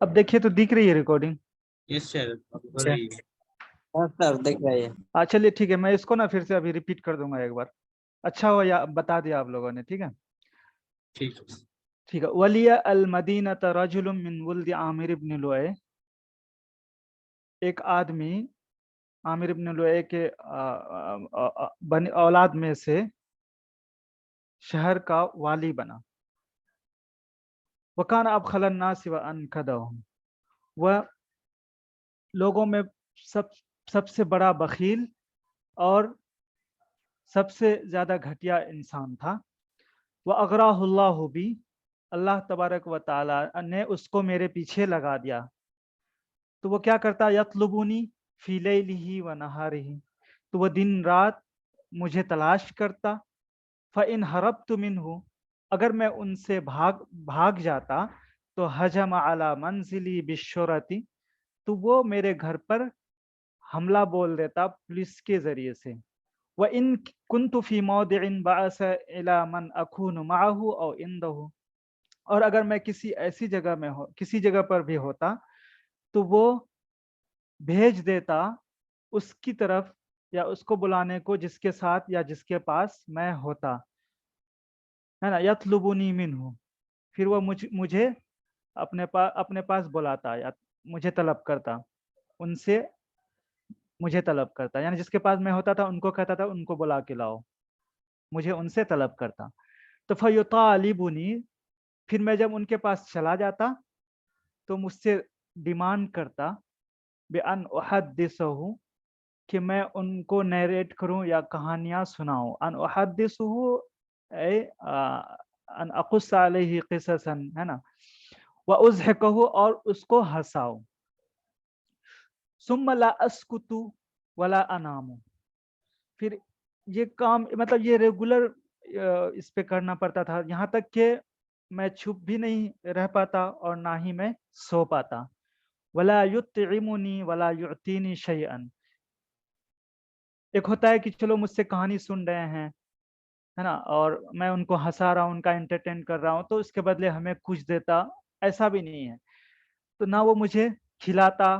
اب دیکھیے تو دکھ رہی ہے ریکارڈنگ؟ یس سر ہو رہی ہے. ہاں سر دیکھ رہے ہیں. ہاں چلیے ٹھیک ہے، میں اس کو نا پھر سے ابھی ریپیٹ کر دوں گا ایک بار. اچھا ہوا یا بتا دیا آپ لوگوں نے، ٹھیک ہے ٹھیک ہے. ٹھیک ہے. ولی المدینۃ رجل من ولد عامر ابن لؤی، ایک آدمی عامر ابن لؤی کے اولاد میں سے شہر کا والی بنا. وکان ابخل الناس وانکدہم، وہ لوگوں میں سب سے بڑا بخیل اور سب سے زیادہ گھٹیا انسان تھا. وَأَغْرَاهُ اللَّهُ بِی، اللہ تبارک و تعالی نے اس کو میرے پیچھے لگا دیا. تو وہ کیا کرتا؟ یطلبونی فی لیلہ و نہارہ، تو وہ دن رات مجھے تلاش کرتا. فَإِنْ هَرَبْتُ مِنْهُ، اگر میں ان سے بھاگ جاتا تو ہجم علی منزلی بالشرطی، تو وہ میرے گھر پر حملہ بول دیتا پولیس کے ذریعے سے. وَإِن كُنْتُ فِي مَوْضِعٍ بَعَثَ إِلَى مَنْ أَكُونُ مَعَهُ أَوْ عِنْدَهُ، اور اگر میں کسی ایسی جگہ میں کسی جگہ پر بھی ہوتا تو وہ بھیج دیتا اس کی طرف یا اس کو بلانے کو جس کے ساتھ یا جس کے پاس میں ہوتا، ہے نا. یطلبنی منہ، پھر وہ مجھے اپنے پاس بلاتا یا مجھے طلب کرتا، ان سے مجھے طلب کرتا، یعنی جس کے پاس میں ہوتا تھا ان کو کہتا تھا ان کو بلا کے لاؤ، مجھے ان سے طلب کرتا. تو فیطالبنی، پھر میں جب ان کے پاس چلا جاتا تو مجھ سے ڈیمانڈ کرتا بأن احدثہ، کہ میں ان کو نیریٹ کروں یا کہانیاں سناؤں. ان احدثہ اے ان اقص علیہ قصصا، ہے نا. واضحکہ، اور اس کو ہنساؤں. ثم لا اسکت ولا انام، پھر یہ کام مطلب یہ ریگولر اس پہ کرنا پڑتا تھا، یہاں تک کہ میں چھپ بھی نہیں رہ پاتا اور نہ ہی میں سو پاتا. ولا یطعمنی ولا یعطینی شیئا، ایک ہوتا ہے کہ چلو مجھ سے کہانی سن رہے ہیں، ہے نا، اور میں ان کو ہنسا رہا ہوں، ان کا انٹرٹین کر رہا ہوں، تو اس کے بدلے ہمیں کچھ دیتا، ایسا بھی نہیں ہے. تو نہ وہ مجھے کھلاتا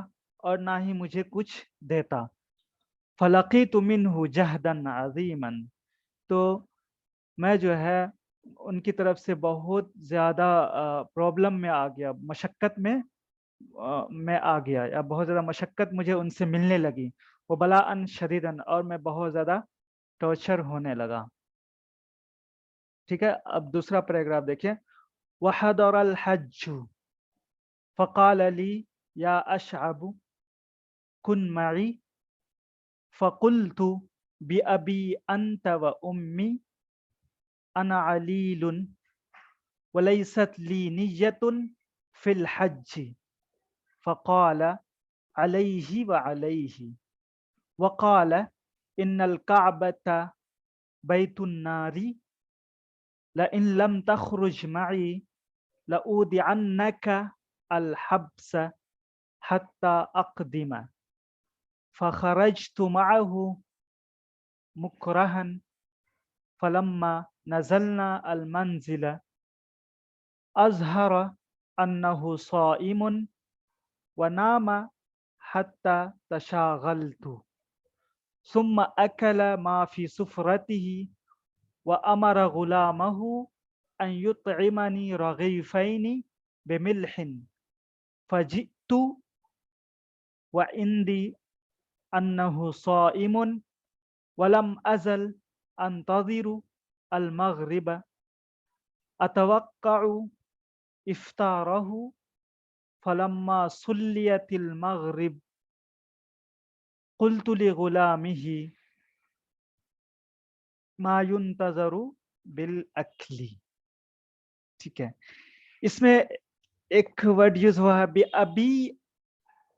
اور نہ ہی مجھے کچھ دیتا. فلقیت منہ جہدا عظیما، تو میں جو ہے ان کی طرف سے بہت زیادہ پرابلم میں آ گیا، مشقت میں آ گیا، یا بہت زیادہ مشقت مجھے ان سے ملنے لگی. وہ بلاء شدیدا، اور میں بہت زیادہ ٹارچر ہونے لگا. ٹھیک ہے. اب دوسرا پیراگراف دیکھیں. وحضر الحج فقال لی یا اشعب کن معی فقلت بأبی انت و امی انا علیل ولیست لی نیت فی الحج فقال علیہ وعلیہ وقال ان الکعبۃ بیت النار لئن لم تخرج معی لأودعنک الحبس حتى اقدم. فخرجت معه مكرها فلما نزلنا المنزل أظهر أنه صائم ونام حتى تشاغلت، ثم أكل ما في سفرته وأمر غلامه أن يطعمني رغيفين بملح، فجئت وعندي أنه صائم ولم أزل أنتظر المغرب أتوقع إفطاره، فلما صليت المغرب قلت لغلامه ما ينتظر بالأكل. ٹھیک ہے. اس میں ایک ورڈ یوز ہوا ہے بِأَبِي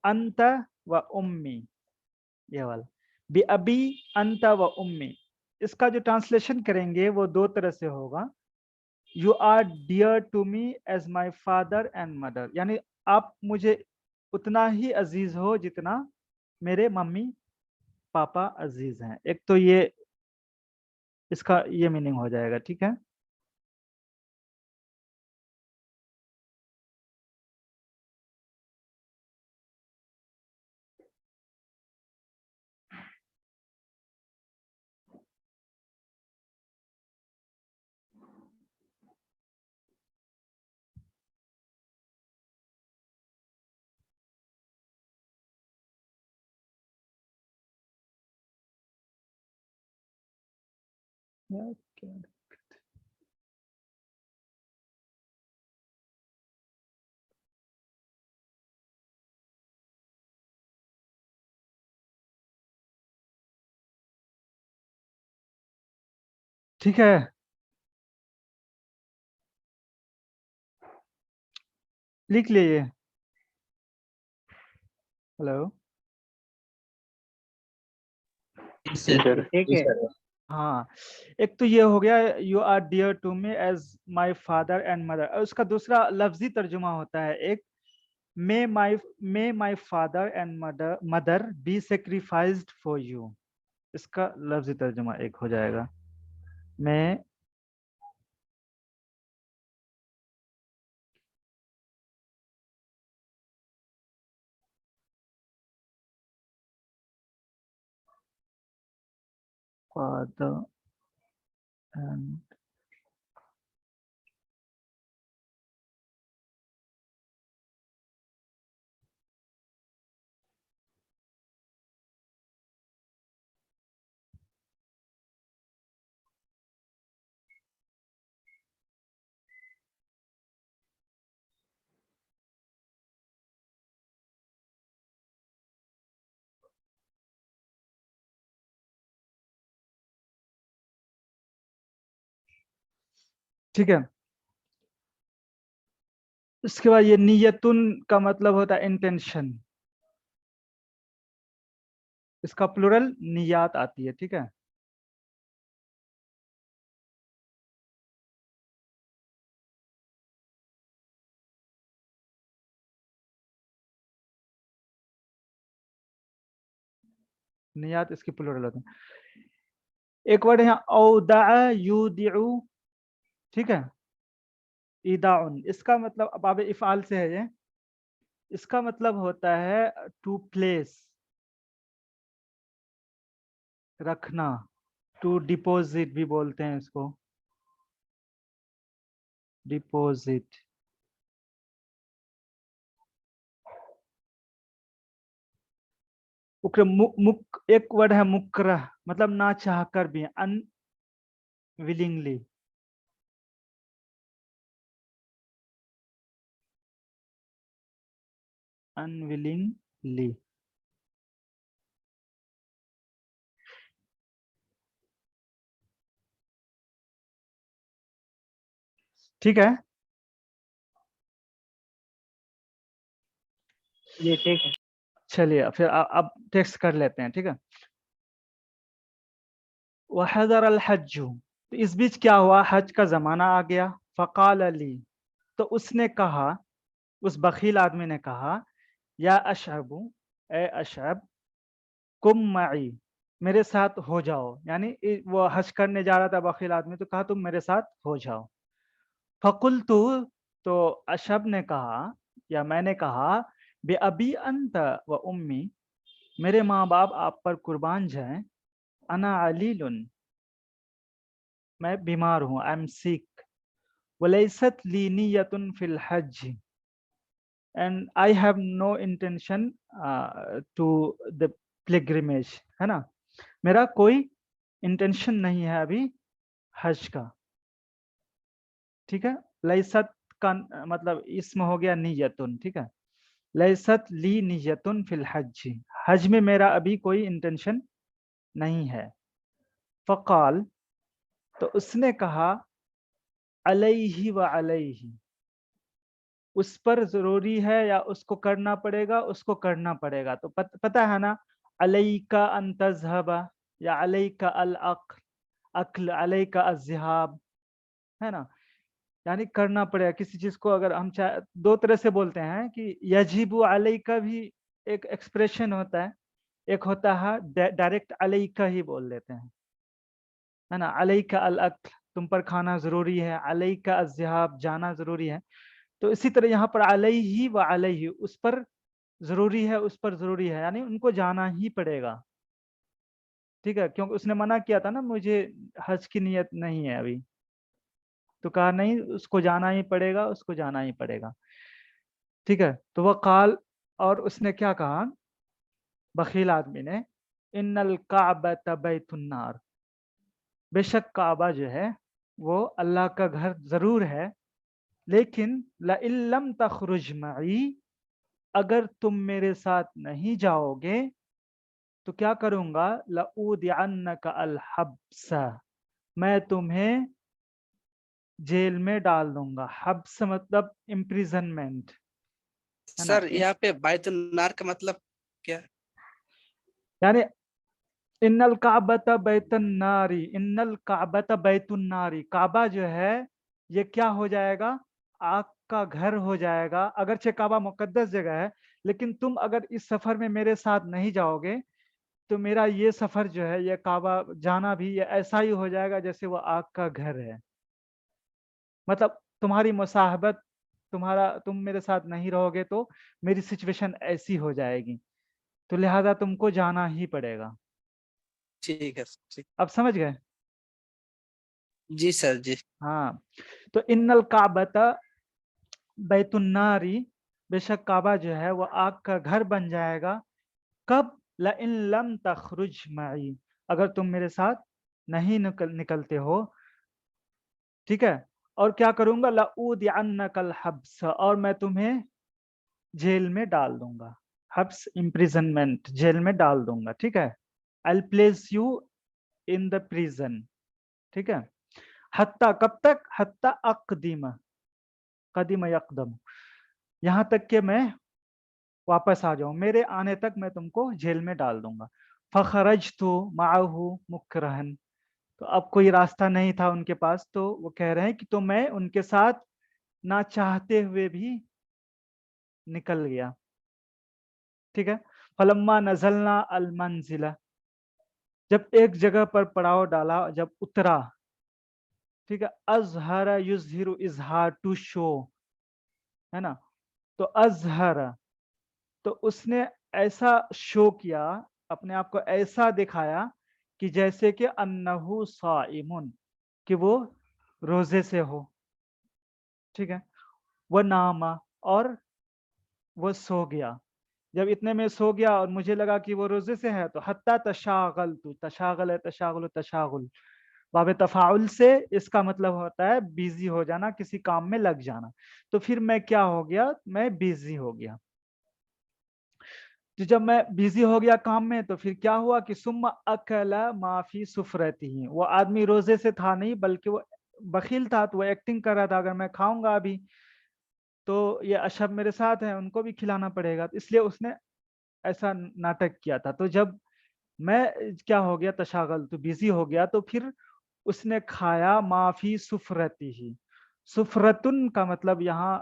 أَنْتَ وَأُمِّي، یہ والا بِأَبِي أَنْتَ وَأُمِّي. اس کا جو ٹرانسلیشن کریں گے وہ دو طرح سے ہوگا. You are dear to me as my father and mother, یعنی آپ مجھے اتنا ہی عزیز ہو جتنا میرے ممی پاپا عزیز ہیں. ایک تو یہ اس کا یہ میننگ ہو جائے گا. ٹھیک ہے. ठीक है, लिख लीजिए। Hello, Yes, sir. ठीक है हाँ, एक तो ये हो गया you are dear to me as my father and mother. उसका दूसरा लफ्जी तर्जुमा होता है एक, may my father and mother be sacrificed for you. इसका लफ्जी तर्जुमा एक हो जाएगा, मैं फादर एंड ठीक है। इसके बाद ये नियतुन का मतलब होता है इंटेंशन, इसका प्लूरल नियात आती है। ठीक है, नियात इसकी प्लूरल होती है। एक वर्ड है यहाँ औदा युदिउ, ठीक है, इदाउन, इसका मतलब अब बाब इफ़ाल से है ये। इसका मतलब होता है टू प्लेस, रखना, टू डिपॉजिट भी बोलते हैं इसको, डिपॉजिट। एक वर्ड है मुकरह, मतलब ना चाह कर भी, अनविलिंगली। अनविलिंगली, ठीक है। ये ठीक है चलिए फिर अब टेक्स्ट कर लेते हैं। ठीक है, वहदर अल हज्जु, तो इस बीच क्या हुआ, हज का जमाना आ गया। फ़क़ाल अली, तो उसने कहा, उस बखील आदमी ने कहा, या अशअबु, ए अशअब, कुम मई, मेरे साथ हो जाओ। यानी वो हज करने जा रहा था बखील आदमी, तो कहा तुम मेरे साथ हो जाओ। फ़कुल्तु, तो अशअब ने कहा या मैंने कहा, बे अबी अंत व उम्मी, मेरे माँ बाप आप पर कुर्बान जाएं, अना अलीलुन, मैं बीमार हूँ, आई एम सिक, वलैसत ली नियतुन फिल हज, and I have no intention to the pilgrimage, है ना, मेरा कोई इंटेंशन नहीं है अभी हज का। ठीक है, लैसत का मतलब इसम हो गया नियतुन। ठीक है, लैसत ली नियतुन फिल हज, हज में मेरा अभी कोई इंटेंशन नहीं है। फ़क़ाल, तो उसने कहा, अलैहि व अलैहि, उस पर जरूरी है या उसको करना पड़ेगा, उसको करना पड़ेगा। तो पता है ना, अलैका अन तज़हबा, या अलैका अल अक्ल, अक्ल अलैका अज़्ज़िहाब, है ना, यानी करना पड़ेगा किसी चीज को। अगर हम चाहे दो तरह से बोलते हैं कि यजीबु अलैका भी एक एक्सप्रेशन होता है, एक होता है डायरेक्ट अलैका ही बोल देते हैं, है ना, अलैका अल अक्ल, तुम पर खाना जरूरी है, अलैका अज़्ज़िहाब, जाना जरूरी है। तो इसी तरह यहाँ पर अलैहि व अलैहि, उस पर जरूरी है, उस पर जरूरी है, यानी उनको जाना ही पड़ेगा। ठीक है, क्योंकि उसने मना किया था ना, मुझे हज की नियत नहीं है अभी, तो कहा नहीं, उसको जाना ही पड़ेगा, उसको जाना ही पड़ेगा। ठीक है, तो वह काल, और उसने क्या कहा, बखील आदमी ने, इन्नल काबत बैतुन्नार, بے شک کعبہ جو ہے وہ اللہ کا گھر ضرور ہے، لیکن لئن لم تخرج معی، اگر تم میرے ساتھ نہیں جاؤ گے تو کیا کروں گا، لأودعنک الحبس، میں تمہیں جیل میں ڈال دوں گا۔ حبس مطلب امپریزنمنٹ ہے نا، سر یہاں پہ بیت النار کا مطلب کیا؟ یعنی ان الکعبۃ بیت الناری، ان الکعبۃ بیت الناری، کعبہ جو ہے یہ کیا ہو جائے گا، آگ کا گھر ہو جائے گا۔ اگرچہ کعبہ مقدس جگہ ہے، لیکن تم اگر اس سفر میں میرے ساتھ نہیں جاؤ گے تو میرا یہ سفر جو ہے، یہ کعبہ جانا بھی یہ ایسا ہی ہو جائے گا جیسے وہ آگ کا گھر ہے۔ مطلب تمہاری مصاحبت، تم میرے ساتھ نہیں رہو گے تو میری سچویشن ایسی ہو جائے گی، تو لہذا تم کو جانا ہی پڑے گا۔ ٹھیک ہے ٹھیک، اب سمجھ گئے؟ جی سر جی۔ ہاں، تو ان الکعبۃ بیت الناری، بے شک کعبہ جو ہے وہ آگ کا گھر بن جائے گا۔ کب؟ لئن لم تخرج معی، اگر تم میرے ساتھ نہیں نکلتے ہو، ٹھیک ہے۔ اور کیا کروں گا، لأودعنک الحبس، اور میں تمہیں جیل میں ڈال دوں گا۔ حبس امپریزنمنٹ، جیل میں ڈال دوں گا، ٹھیک ہے۔ I'll place you in the prison، ٹھیک ہے۔ حتیٰ کب تک، حتیٰ اقدیم، قدیم یقدم، یہاں تک کہ میں واپس آ جاؤں، میرے آنے تک میں تم کو جیل میں ڈال دوں گا۔ فخرجت معه مکرہا، تو اب کوئی راستہ نہیں تھا ان کے پاس، تو وہ کہہ رہے ہیں کہ تو میں ان کے ساتھ نہ چاہتے ہوئے بھی نکل گیا، ٹھیک ہے۔ فلما نزلنا المنزل، جب ایک جگہ پر پڑاؤ ڈالا، جب اترا، ٹھیک ہے۔ اظہر یظہر، اظہار ٹو شو ہے نا، تو اظہر، تو اس نے ایسا شو کیا، اپنے آپ کو ایسا دکھایا کہ جیسے کہ انہو صائم، کہ وہ روزے سے ہو، ٹھیک ہے۔ وہ ناما، اور وہ سو گیا۔ جب اتنے میں سو گیا اور مجھے لگا کہ وہ روزے سے ہے، تو حتیٰ تشاغلت، تشاغل ہے، تشاغل تشاغل، باب تفاعل سے اس کا مطلب ہوتا ہے بیزی ہو جانا، کسی کام میں لگ جانا۔ تو پھر میں کیا ہو گیا، میں بیزی ہو گیا۔ تو جب میں بیزی ہو گیا کام میں، تو پھر کیا ہوا کہ ثم اکل ما فی سفرتہ، وہ آدمی روزے سے تھا نہیں بلکہ وہ بخیل تھا، تو وہ ایکٹنگ کر رہا تھا، اگر میں کھاؤں گا ابھی تو یہ اشرف میرے ساتھ ہیں، ان کو بھی کھلانا پڑے گا، اس لیے اس نے ایسا ناٹک کیا تھا۔ تو جب میں کیا ہو گیا، تشاغل، تو بیزی ہو گیا، تو پھر اس نے کھایا ما فی سفرتہ، سفرتن کا مطلب یہاں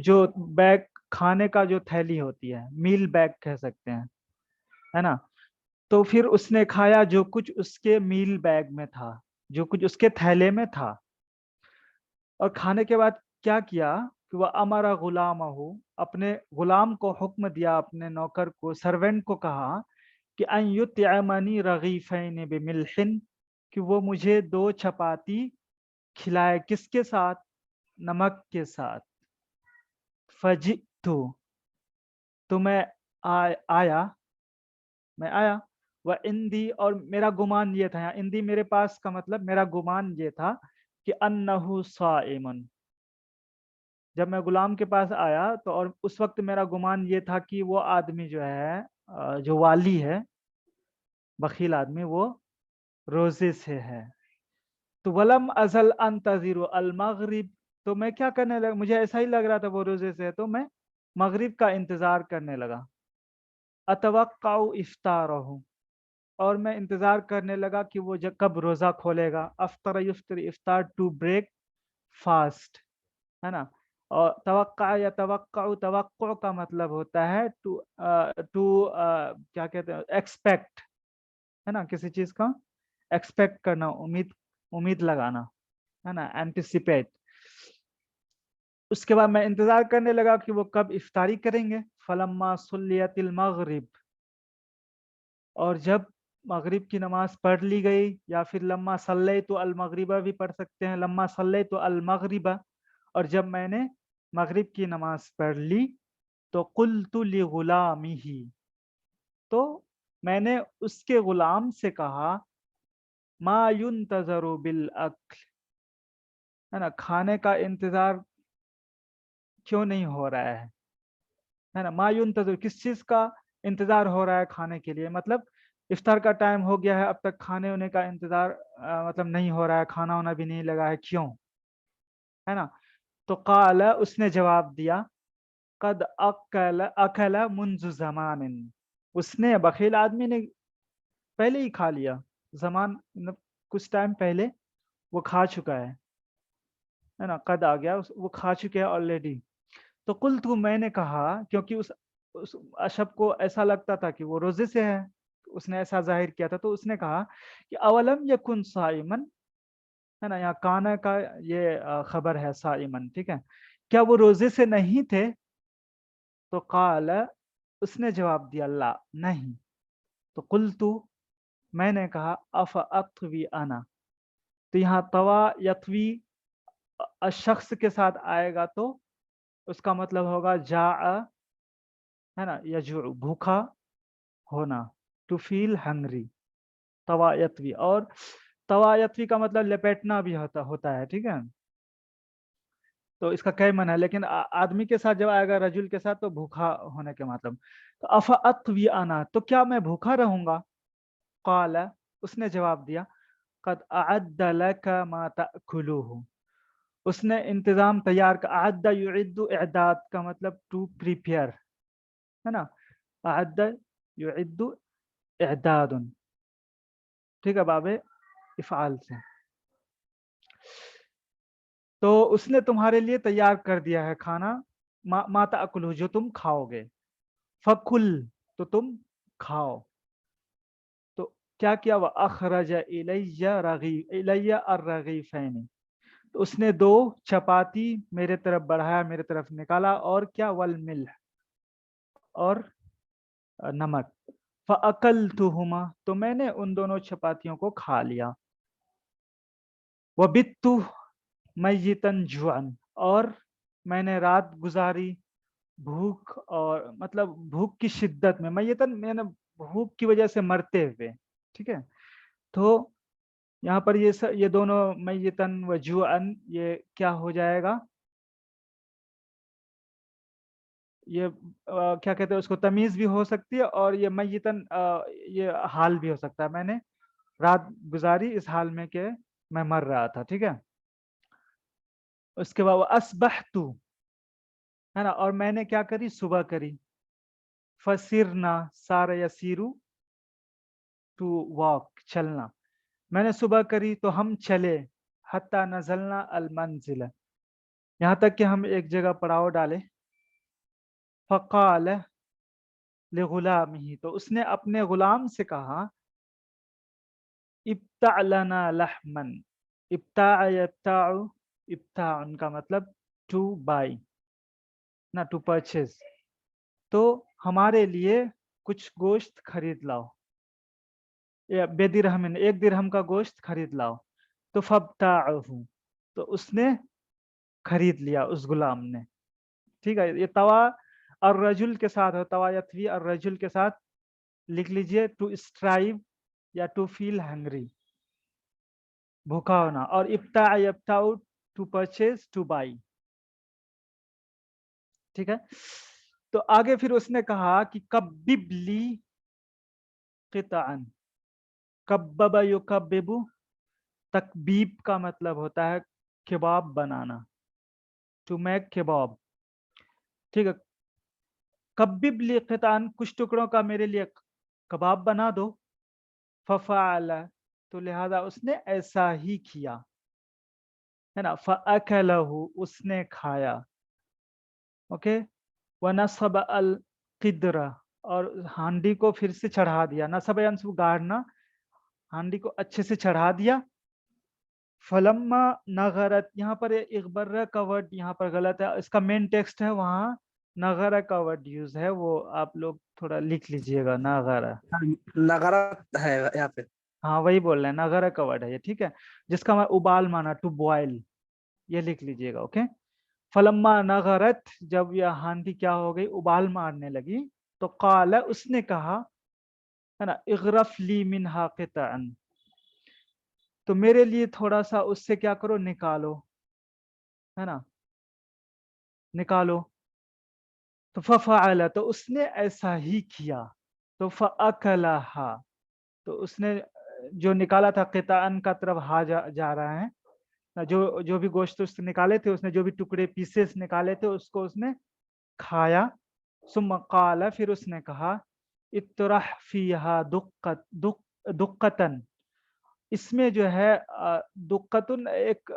جو بیگ، کھانے کا جو تھیلی ہوتی ہے، میل بیگ کہہ سکتے ہیں، ہے نا۔ تو پھر اس نے کھایا جو کچھ اس کے میل بیگ میں تھا، جو کچھ اس کے تھیلے میں تھا، اور کھانے کے بعد کیا کیا کہ وہ امارا غلام ہو، اپنے غلام کو حکم دیا، اپنے نوکر کو، سرونٹ کو کہا کہ ان یطعمنی رغیفین بملح، کہ وہ مجھے 2 چپاتی کھلائے، کس کے ساتھ، نمک کے ساتھ۔ فجئت، تو میں آیا، میں آیا، وعندی، اور میرا گمان یہ تھا، یہاں اندی میرے پاس کا مطلب میرا گمان یہ تھا کہ انہو صائم، جب میں غلام کے پاس آیا تو اور اس وقت میرا گمان یہ تھا کہ وہ آدمی جو ہے، جو والی ہے، بخیل آدمی، وہ روزے سے ہے۔ تو ولم ازل انتظر المغرب، تو میں کیا کرنے لگا، مجھے ایسا ہی لگ رہا تھا وہ روزے سے ہے، تو میں مغرب کا انتظار کرنے لگا۔ اتوقع افطارہ، اور میں انتظار کرنے لگا کہ وہ کب روزہ کھولے گا۔ افطر یفطر، افطار ٹو بریک فاسٹ، ہے نا۔ اور توقع یا توقع، توقع کا مطلب ہوتا ہے ٹو کیا کہتے ہیں، ایکسپیکٹ، ہے نا، کسی چیز کا ایکسپیکٹ کرنا، امید لگانا، ہے نا، اینٹیسپیٹ۔ اس کے بعد میں انتظار کرنے لگا کہ وہ کب افطاری کریں گے۔ فلما صلیت المغرب، اور جب مغرب کی نماز پڑھ لی گئی، یا پھر لما صلیت المغربہ بھی پڑھ سکتے ہیں، لما صلیت المغربہ، اور جب میں نے مغرب کی نماز پڑھ لی، تو قلت لغلامہ، تو میں نے اس کے غلام سے کہا ما युन्तज़रु बिलअक्ल, है ना, खाने का इंतजार क्यों नहीं हो रहा है ना। मा युन्तज़रु, किस चीज का इंतजार हो रहा है खाने के लिए, मतलब इफ्तार का टाइम हो गया है, अब तक खाने होने का इंतजार मतलब नहीं हो रहा है, खाना वाना भी नहीं लगा है, क्यों, है ना। तो क़ाल, उसने जवाब दिया, कद अकल अकल मुंज़ु ज़मानिन, उसने, बखील आदमी ने पहले ही खा लिया, ज़मान मतलब कुछ टाइम पहले वो खा चुका है ना, कद आ गया, वो खा चुके हैं ऑलरेडी। तो कुल्तु, मैंने कहा, क्योंकि उस अशब को ऐसा लगता था कि वो रोजे से है, उसने ऐसा जाहिर किया था, तो उसने कहा कि अवलम यकुन साइमन, है ना, यहाँ काना का ये खबर है साइमन, ठीक है, क्या वो रोजे से नहीं थे। तो काल, उसने जवाब दिया, ला, नहीं। तो कुल्तु, मैंने कहा, अफ अत्वी अना, तो यहाँ तवा यत्वी शख्स के साथ आएगा तो उसका मतलब होगा जा, है ना, यजू, भूखा होना, टू फील हंग्री, तवायतवी, और तवायतवी का मतलब लपेटना भी होता है, ठीक है। तो इसका कई मन है, लेकिन आदमी के साथ जब आएगा रजुल के साथ तो भूखा होने के मतलब। तो अफ़अत्वी अना, तो क्या मैं भूखा रहूंगा। क़ाल, उसने जवाब दिया, क़द अअद्द लका मा तअकुलुहु, उसने इंतजाम तैयार का, अअद्द युइद्दु, इअदाद का मतलब टू प्रिपेयर, है ना, अअद्द युइद्दु इअदादुन, ठीक है, बाबे इफ़ाल से। तो उसने तुम्हारे लिए तैयार कर दिया है खाना, माता अकुल, जो तुम खाओगे, फकुल, तो तुम खाओ। तो क्या किया, वह अखरज इलैया अर्रगीफैनी, तो उसने दो चपाती मेरे तरफ बढ़ाया, मेरे तरफ निकाला, और क्या, वल मिल्ह, और नमक, फ़अकलतुहुमा, तो मैंने उन दोनों चपातियों को खा लिया। वबित्तु मय्यितन जुअन, और मैंने रात गुजारी भूख, और मतलब भूख की शिद्दत में, मय्यतन मैंने भूख की वजह से मरते हुए, ठीक है। तो यहाँ पर ये दोनों मय्यतन व जुअन, ये क्या हो जाएगा, ये क्या कहते हैं उसको, तमीज भी हो सकती है, और ये मय्यतन ये हाल भी हो सकता है, मैंने रात गुजारी इस हाल में कि मैं मर रहा था, ठीक है। उसके बाद असबहतु, है ना, और मैंने क्या करी, सुबह करी, फसिरना सार यसीरु, टू वॉक, चलना, मैंने सुबह करी तो हम चले, हत्ता नजलना अल मंजिल, यहाँ तक कि हम एक जगह पड़ाव डाले। फ़क़ाल लिग़ुलामिही, तो उसने अपने गुलाम से कहा, इब्ता लना लहमन, इब्ता यब्ताउ, इब्ता उनका मतलब टू बाई, ना टू परचेज, तो हमारे लिए कुछ गोश्त खरीद लाओ, या बेदिरहमिन, एक दिरहम का गोश्त खरीद लाओ। तो फब्ताअहू, तो उसने खरीद लिया उस गुलाम ने, ठीक है। ये तवा और रजुल के साथ हो, तवा यथवी और रजुल के साथ लिख लीजिए, टू स्ट्राइव या टू फील हंग्री, भूखा होना, और इब्ता यब्ताउ, टू परचेज, टू बाई, ठीक है। तो आगे फिर उसने कहा कि कब्बिबली क़िताअन, कब्बब युकब्बिबु, तकबीब का मतलब होता है कबाब बनाना, टू मेक कबाब, ठीक है। कब्बिब ली क़िताअन, कुछ टुकड़ों का मेरे लिए कबाब बना दो। फ़फ़अल, तो लिहाजा उसने ऐसा ही किया, है ना। फ़अकलहु, उसने खाया, ओके। वनसब अल क़िद्र, और हांडी को फिर से चढ़ा दिया, नसब यानी गाड़ना, हांडी को अच्छे से चढ़ा दिया। फलम्मा नगरत, यहाँ पर इगबर्रा का वर्ड यहाँ पर गलत है, इसका मेन टेक्स्ट है वहाँ नगरा का वर्ड यूज है, वो आप लोग थोड़ा लिख लीजिएगा, नगरा, नगरत है यहाँ पे। हाँ वही बोल रहे हैं, नगरा का वर्ड है ये, ठीक है, जिसका मैं उबाल माना, टू बॉयल, ये लिख लीजिएगा, ओके। फलम्मा नगरत, जब यह हांडी क्या हो गई, उबाल मारने लगी, तो काला, उसने कहा, है ना, इगरफ ली मिनहा क़िताअन, تو میرے لیے تھوڑا سا اس سے کیا کرو، نکالو، ہے نا، نکالو. تو ففعل، تو اس نے ایسا ہی کیا. تو فاکلھا، تو اس نے جو نکالا تھا، قطعن کا طرف ہا جا رہا ہے، جو بھی گوشت اس نے نکالے تھے، اس نے جو بھی ٹکڑے پیسز نکالے تھے، اس کو اس نے کھایا. ثم قال، پھر اس نے کہا، اطرح فیہا دقتن، اس میں جو ہے دقتن ایک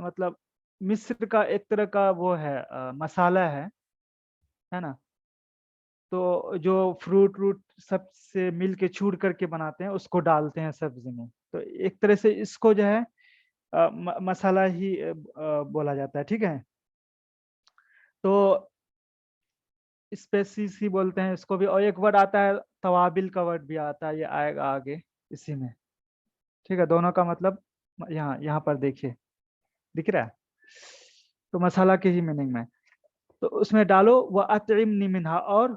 مطلب مصر کا ایک طرح کا وہ ہے مسالہ ہے نا. تو جو فروٹ سب سے مل کے چور کر کے بناتے ہیں، اس کو ڈالتے ہیں سبزی میں. تو ایک طرح سے اس کو جو ہے مسالہ ہی بولا جاتا ہے. ٹھیک ہے، تو اسپیسیز ہی بولتے ہیں اس کو بھی. اور ایک ورڈ آتا ہے توابل کا ورڈ بھی آتا ہے، یہ آئے گا آگے اسی میں. ٹھیک ہے، دونوں کا مطلب یہاں پر دیکھیے دکھ رہا ہے. تو مسالہ کے ہی میننگ میں. تو اس میں ڈالو، وَأَطْعِمْنِي مِنْهَا، اور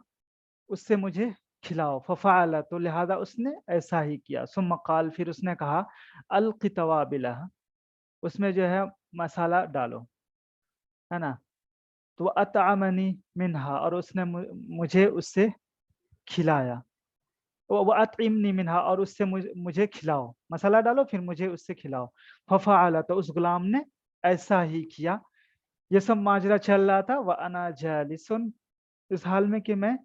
اس سے مجھے کھلاؤ. ففعل، تو لہذا اس نے ایسا ہی کیا. ثم قال، پھر اس نے کہا، القِ توابلها، اس میں جو ہے مسالہ ڈالو، ہے نا. تو اطعمنی منہا، اور اس نے مجھے اس سے کھلایا. وَأَطْعِمْنِي مِنْهَا، اور اس سے مجھے کھلاؤ، مسالہ ڈالو پھر مجھے اس سے کھلاؤ. ففعل، تو اس غلام نے ایسا ہی کیا. یہ سب ماجرا چل رہا تھا. وَأَنَا جَالِسٌ، اس حال میں کہ میں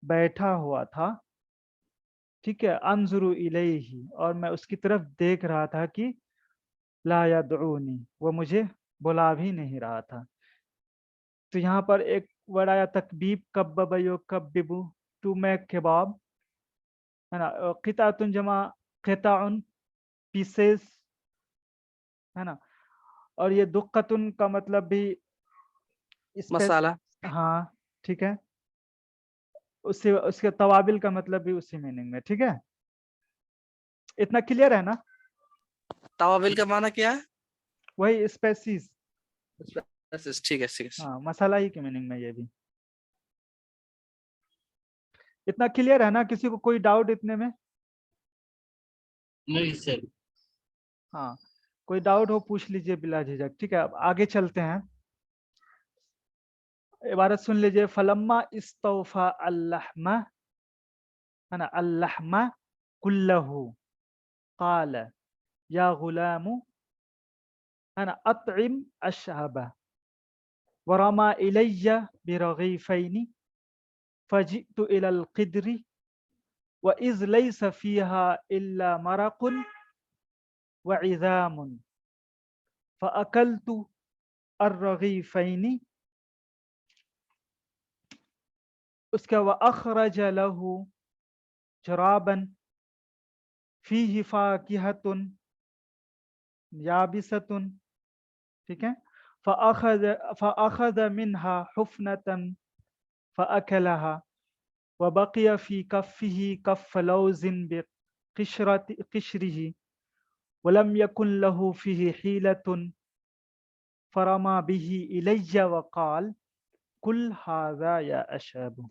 بیٹھا ہوا تھا. ٹھیک ہے، انظر الیہ، اور میں اس کی طرف دیکھ رہا تھا کہ لا یدعونی، وہ مجھے بلا بھی نہیں رہا تھا. تو یہاں پر ایک ورڈ آیا تکبیب، کبب یکببو، ٹو میک کباب، ہے نا. قطعۃ جمع قطع، پیسز، ہے نا. اور یہ دقتن کا مطلب بھی مسالہ. ہاں ٹھیک ہے، اس کے توابل کا مطلب بھی اسی میننگ میں. ٹھیک ہے، اتنا کلیئر ہے نا. توابل کا معنی کیا ہے؟ وہی اسپیسیز، ٹھیک ہے ٹھیک ہے. ہاں مسالہ ہی کے میننگ میں. یہ بھی اتنا کلیئر ہے نا. کسی کو کوئی ڈاؤٹ اتنے میں؟ نہیں سر. ہاں، کوئی ڈاؤٹ ہو پوچھ لیجئے بلا جھجک. ٹھیک ہے، اب آگے چلتے ہیں. عبارت سن لیجئے. فلما استوفى اللحم، ہے نا، اللحم كله قال یا غلام، ہے نا، اطعم الشعب ورمى الی برغیفین فجئت الى القدر واذ ليس فيها الا مرق وعظام فاکلت الرغیفین. اس کا وَأَخْرَجَ لَهُ جَرَابًا فِيهِ فَاكِهَةٌ يَابِسَةٌ. ٹھیک ہے، فَأَخَذَ مِنْهَا حُفْنَةً فَأَكَلَهَا وَبَقِيَ فِي كَفِّهِ كَفَّ لَوْزٍ بِقِشْرِهِ وَلَمْ يَكُنْ لَهُ فِيهِ حِيلَةٌ فَرَمَى بِهِ إِلَيَّ وَقَالَ كُلْ هَذَا يَا أَشْعَبُ.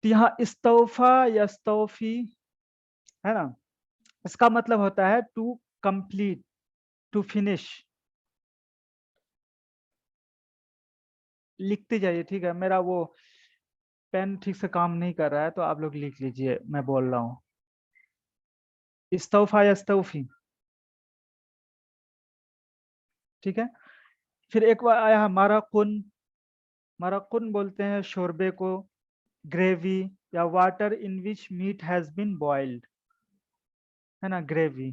یہاں استوفا یا استوفی ہے نا، اس کا مطلب ہوتا ہے ٹو کمپلیٹ، ٹو فنش. لکھتے جائیے. ٹھیک ہے، میرا وہ پین ٹھیک سے کام نہیں کر رہا ہے، تو آپ لوگ لکھ لیجئے، میں بول رہا ہوں. استوفا یا استوفی. ٹھیک ہے، پھر ایک بار آیا مرقن. مرقن بولتے ہیں شوربے کو، گریوی یا water in which meat has been boiled, ہے نا، گریوی،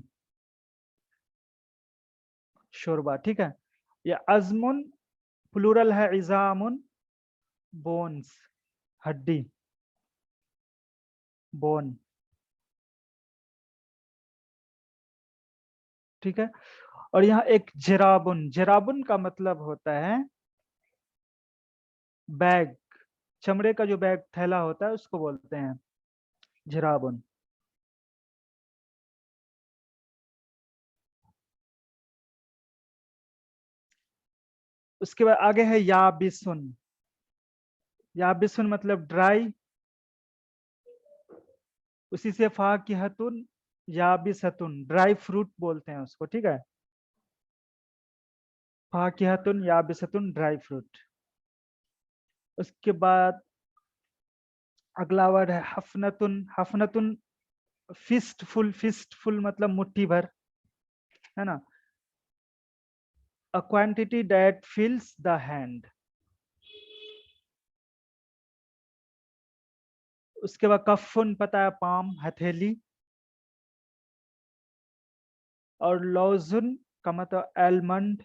شوربہ. ٹھیک ہے، یہ عزم پلورل ہے، عظام بونس، ہڈی، بون. ٹھیک ہے، اور یہاں ایک جرابن. جرابن کا مطلب ہوتا ہے بیگ، چمڑے کا جو بیگ تھیلا ہوتا ہے اس کو بولتے ہیں جرابن. اس کے بعد آگے ہے یابسن. یابسن مطلب ڈرائی. اسی سے فاکہتن याबिसतुन, ड्राई फ्रूट बोलते हैं उसको, ठीक है। फाकिहतुन याबिसतुन, ड्राई फ्रूट। उसके बाद अगला वर्ड है हफनतुन। हफनतुन फिस्टफुल मतलब मुट्ठी भर, है ना। A quantity that फिल्स the hand. उसके बाद कफुन पता है पाम, हथेली। और लौजुन का मतलब एलमंड,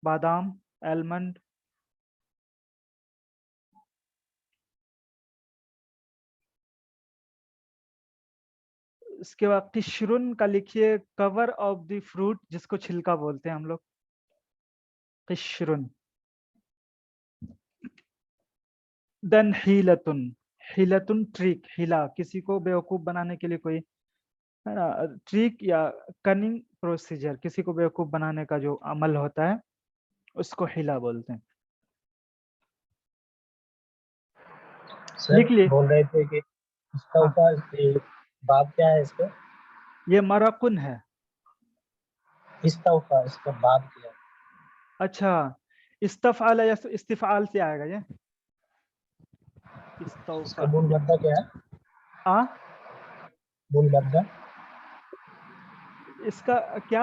बादाम, एलमंड। उसके बाद किशरुन का लिखिए कवर ऑफ द फ्रूट, जिसको छिलका बोलते हैं हम लोग, किशरुन। देन हीलतुन। हीलतुन ट्रिक, हीला किसी को बेवकूफ बनाने के लिए कोई, है ना, ट्रिक या कनिंग प्रोसीजर, किसी को बेवकूफ बनाने का जो अमल होता है उसको हीला बोलते हैं। लिख सर लिए। बोल रहे थे कि इसका हाँ, ऊपर बाब क्या है इसका? ये मरकुन है। इसका बाब क्या है? अच्छा, इस्तफआल या इस्तिफआल से आएगा ये। इसका इस्तौफा मूल मद्दा क्या है? आ मूल मद्दा इसका क्या,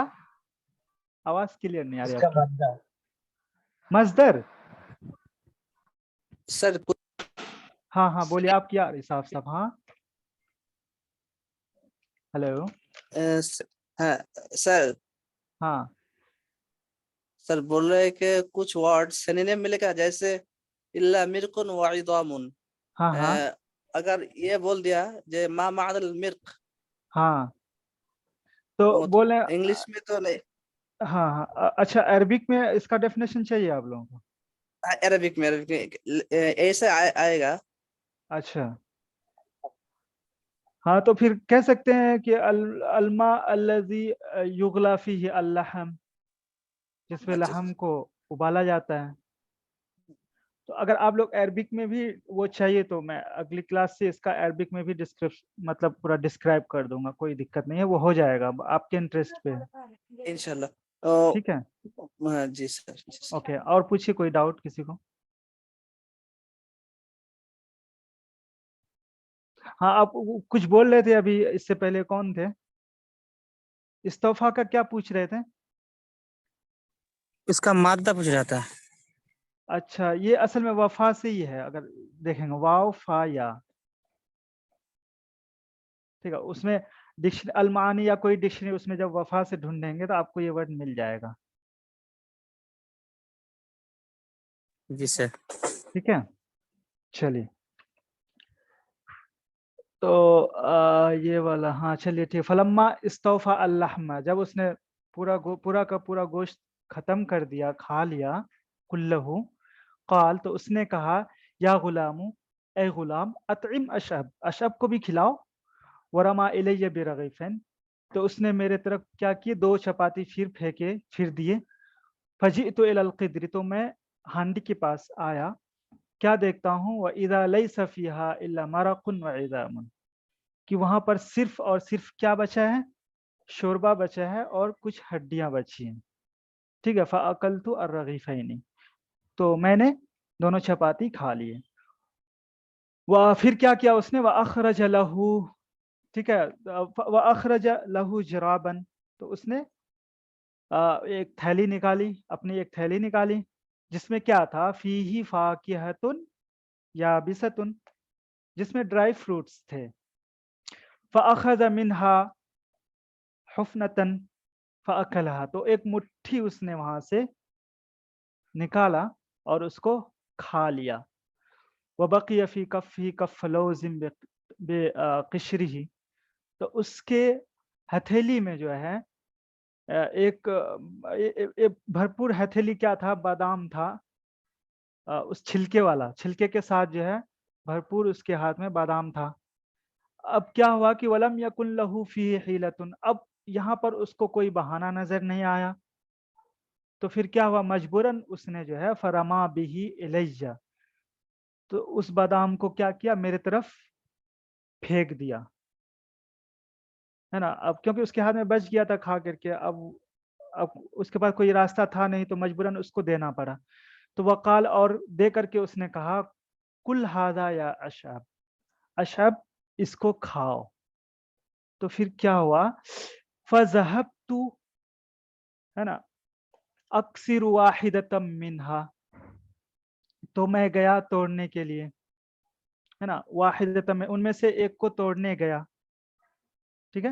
आवाज क्लियर नहीं आ रही इसका आपकी। मद्दा मजदर, सर हाँ हाँ बोलिए, आप क्या साफ साफ। हाँ हेलो। हाँ सर, हाँ सर बोल रहे हैं कि कुछ वर्ड सिनोनिम मिलेगा, जैसे इल्ला मिर्कुन व इदामुन। हाँ हाँ अगर ये बोल दिया जे मा मादल मिर्क, हाँ, तो मतलब बोले। इंग्लिश में तो नहीं। हाँ हाँ, अच्छा अरबिक में इसका डेफिनेशन चाहिए आप लोगों को। अरबिक में ऐसे आएगा। अच्छा, हाँ तो फिर कह सकते हैं कि अलमा अल्लजी युगला फीही अल्लहम, जिसमें अच्छा लहम को उबाला जाता है। तो अगर आप लोग अरबिक में भी वो चाहिए तो मैं अगली क्लास से इसका अरबिक में भी डिस्क्रिप्शन मतलब पूरा डिस्क्राइब कर दूंगा, कोई दिक्कत नहीं है, वो हो जाएगा आपके इंटरेस्ट पे है। इंशाल्लाह। ठीक है, हाँ जी सर, जी सर। ओके। और पूछिए, कोई डाउट किसी को। हाँ, आप कुछ बोल रहे थे अभी, इससे पहले कौन थे, इस्तौफा का क्या पूछ रहे थे। इसका मादा पूछ रहा था। अच्छा, ये असल में वफा से ही है, अगर देखेंगे वाव फा या, ठीक है। उसमें डिक्शनरी अलमानी या कोई डिक्शनरी, उसमें जब वफा से ढूंढेंगे तो आपको ये वर्ड मिल जाएगा। जी सर। ठीक है, चलिए। तो ये वाला, हाँ चलिए ठीक। फलम्मा इस्तौफा अल्लाहमा, जब उसने पूरा का पूरा गोश्त खत्म कर दिया, खा लिया, कुल्लहू, काल तो उसने कहा, या गुलामू, ए गुलाम, अतइम अशब, अशब को भी खिलाओ, वरमा इलैया बिरगैफिन, तो उसने मेरे तरफ क्या किए, 2 चपाती फिर फेंके, फिर दिए। फजीअतु इलल क़िद्र, तो मैं हांडी के पास आया, क्या देखता हूँ, व इज़ा लैसा फ़ीहा इल्ला मरक़ुन व इज़ामुन, कि वहां पर सिर्फ और सिर्फ क्या बचा है, शोरबा बचा है और कुछ हड्डियां बची हैं। ठीक है, फ़अकलतु अर्रग़ीफ़ैनि, तो मैंने दोनों चपाती खा लिए। वह फिर क्या किया उसने, वह अखरज लहू, ठीक है, वह अखरज लहू जराबन, तो उसने एक थैली निकाली, अपनी एक थैली निकाली, जिसमें क्या था, फीही फाकिहतुन याबिसतुन, जिसमें ड्राई फ्रूट्स थे। फ़अख़ज़ मिन्हा हुफ़नतन फ़अकलहा, तो एक मुट्ठी उसने वहां से निकाला और उसको खा लिया। वबक़िय फ़ी कफ़्फ़ी कफ़्फ़ लौज़िन बिक़िश्रिही, तो उसके हथेली में जो है एक भरपूर हथेली क्या था, बादाम था, उस छिलके वाला, छिलके के साथ जो है भरपूर उसके हाथ में बादाम था। अब क्या हुआ कि वलम यकुन लहू फ़ीही हीलतुन, अब यहाँ पर उसको कोई बहाना नजर नहीं आया, तो फिर क्या हुआ, मजबूरन उसने जो है फरमा बिही इलैया, तो उस बादाम को क्या किया, मेरे तरफ फेंक दिया। ہے نا. اب کیونکہ اس کے ہاتھ میں بچ گیا تھا کھا کر کے, اب اس کے پاس کوئی راستہ تھا نہیں تو مجبوراً اس کو دینا پڑا. تو وقال, اور دے کر کے اس نے کہا, کل ہاذا یا اشعب, اشعب اس کو کھاؤ. تو پھر کیا ہوا, فذهبت, ہے نا, اکثر واحدۃ منہا, تو میں گیا توڑنے کے لیے, ہے نا, واحدۃ میں ان میں سے ایک کو توڑنے گیا. ٹھیک ہے.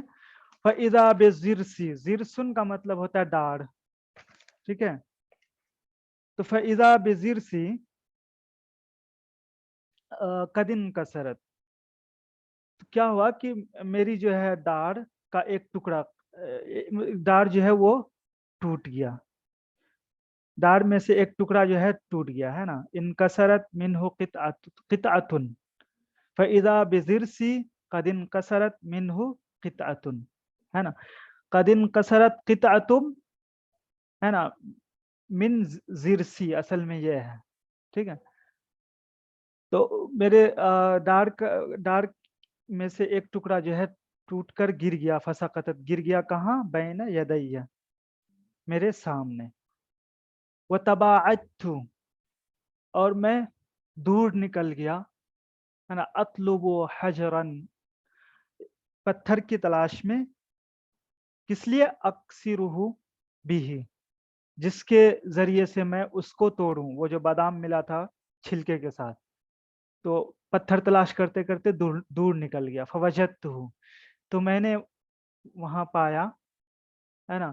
فَإِذَا بِالزِّرْسِ, زرسن کا مطلب ہوتا ہے ڈاڑھ. ٹھیک ہے. تو فَإِذَا بِالزِّرْسِ قدن کسرت, کیا ہوا کہ میری جو ہے ڈاڑھ کا ایک ٹکڑا, ڈاڑھ جو ہے وہ ٹوٹ گیا, ڈاڑھ میں سے ایک ٹکڑا جو ہے ٹوٹ گیا, ہے نا. انکسرت منہ قطعۃ, فَإِذَا بِزِرْسِ قد انکسرت منہ قطعۃ, ہے نا. قد انکسرت قطعۃ, ہے نا, من زرسی اصل میں یہ ہے. ٹھیک ہے. تو میرے ڈاڑھ میں سے ایک ٹکڑا جو ہے ٹوٹ کر گر گیا, فسقطت, گر گیا کہاں, بین یدی, میرے سامنے. وتباعدت, اور میں دور نکل گیا, ہے نا, اطلب حجرن, پتھر کی تلاش میں, کس لیے, اکثرہ بھی, جس کے ذریعے سے میں اس کو توڑوں, وہ جو بادام ملا تھا چھلکے کے ساتھ. تو پتھر تلاش کرتے کرتے دور نکل گیا. فوجدتہ, تو میں نے وہاں پایا, ہے نا,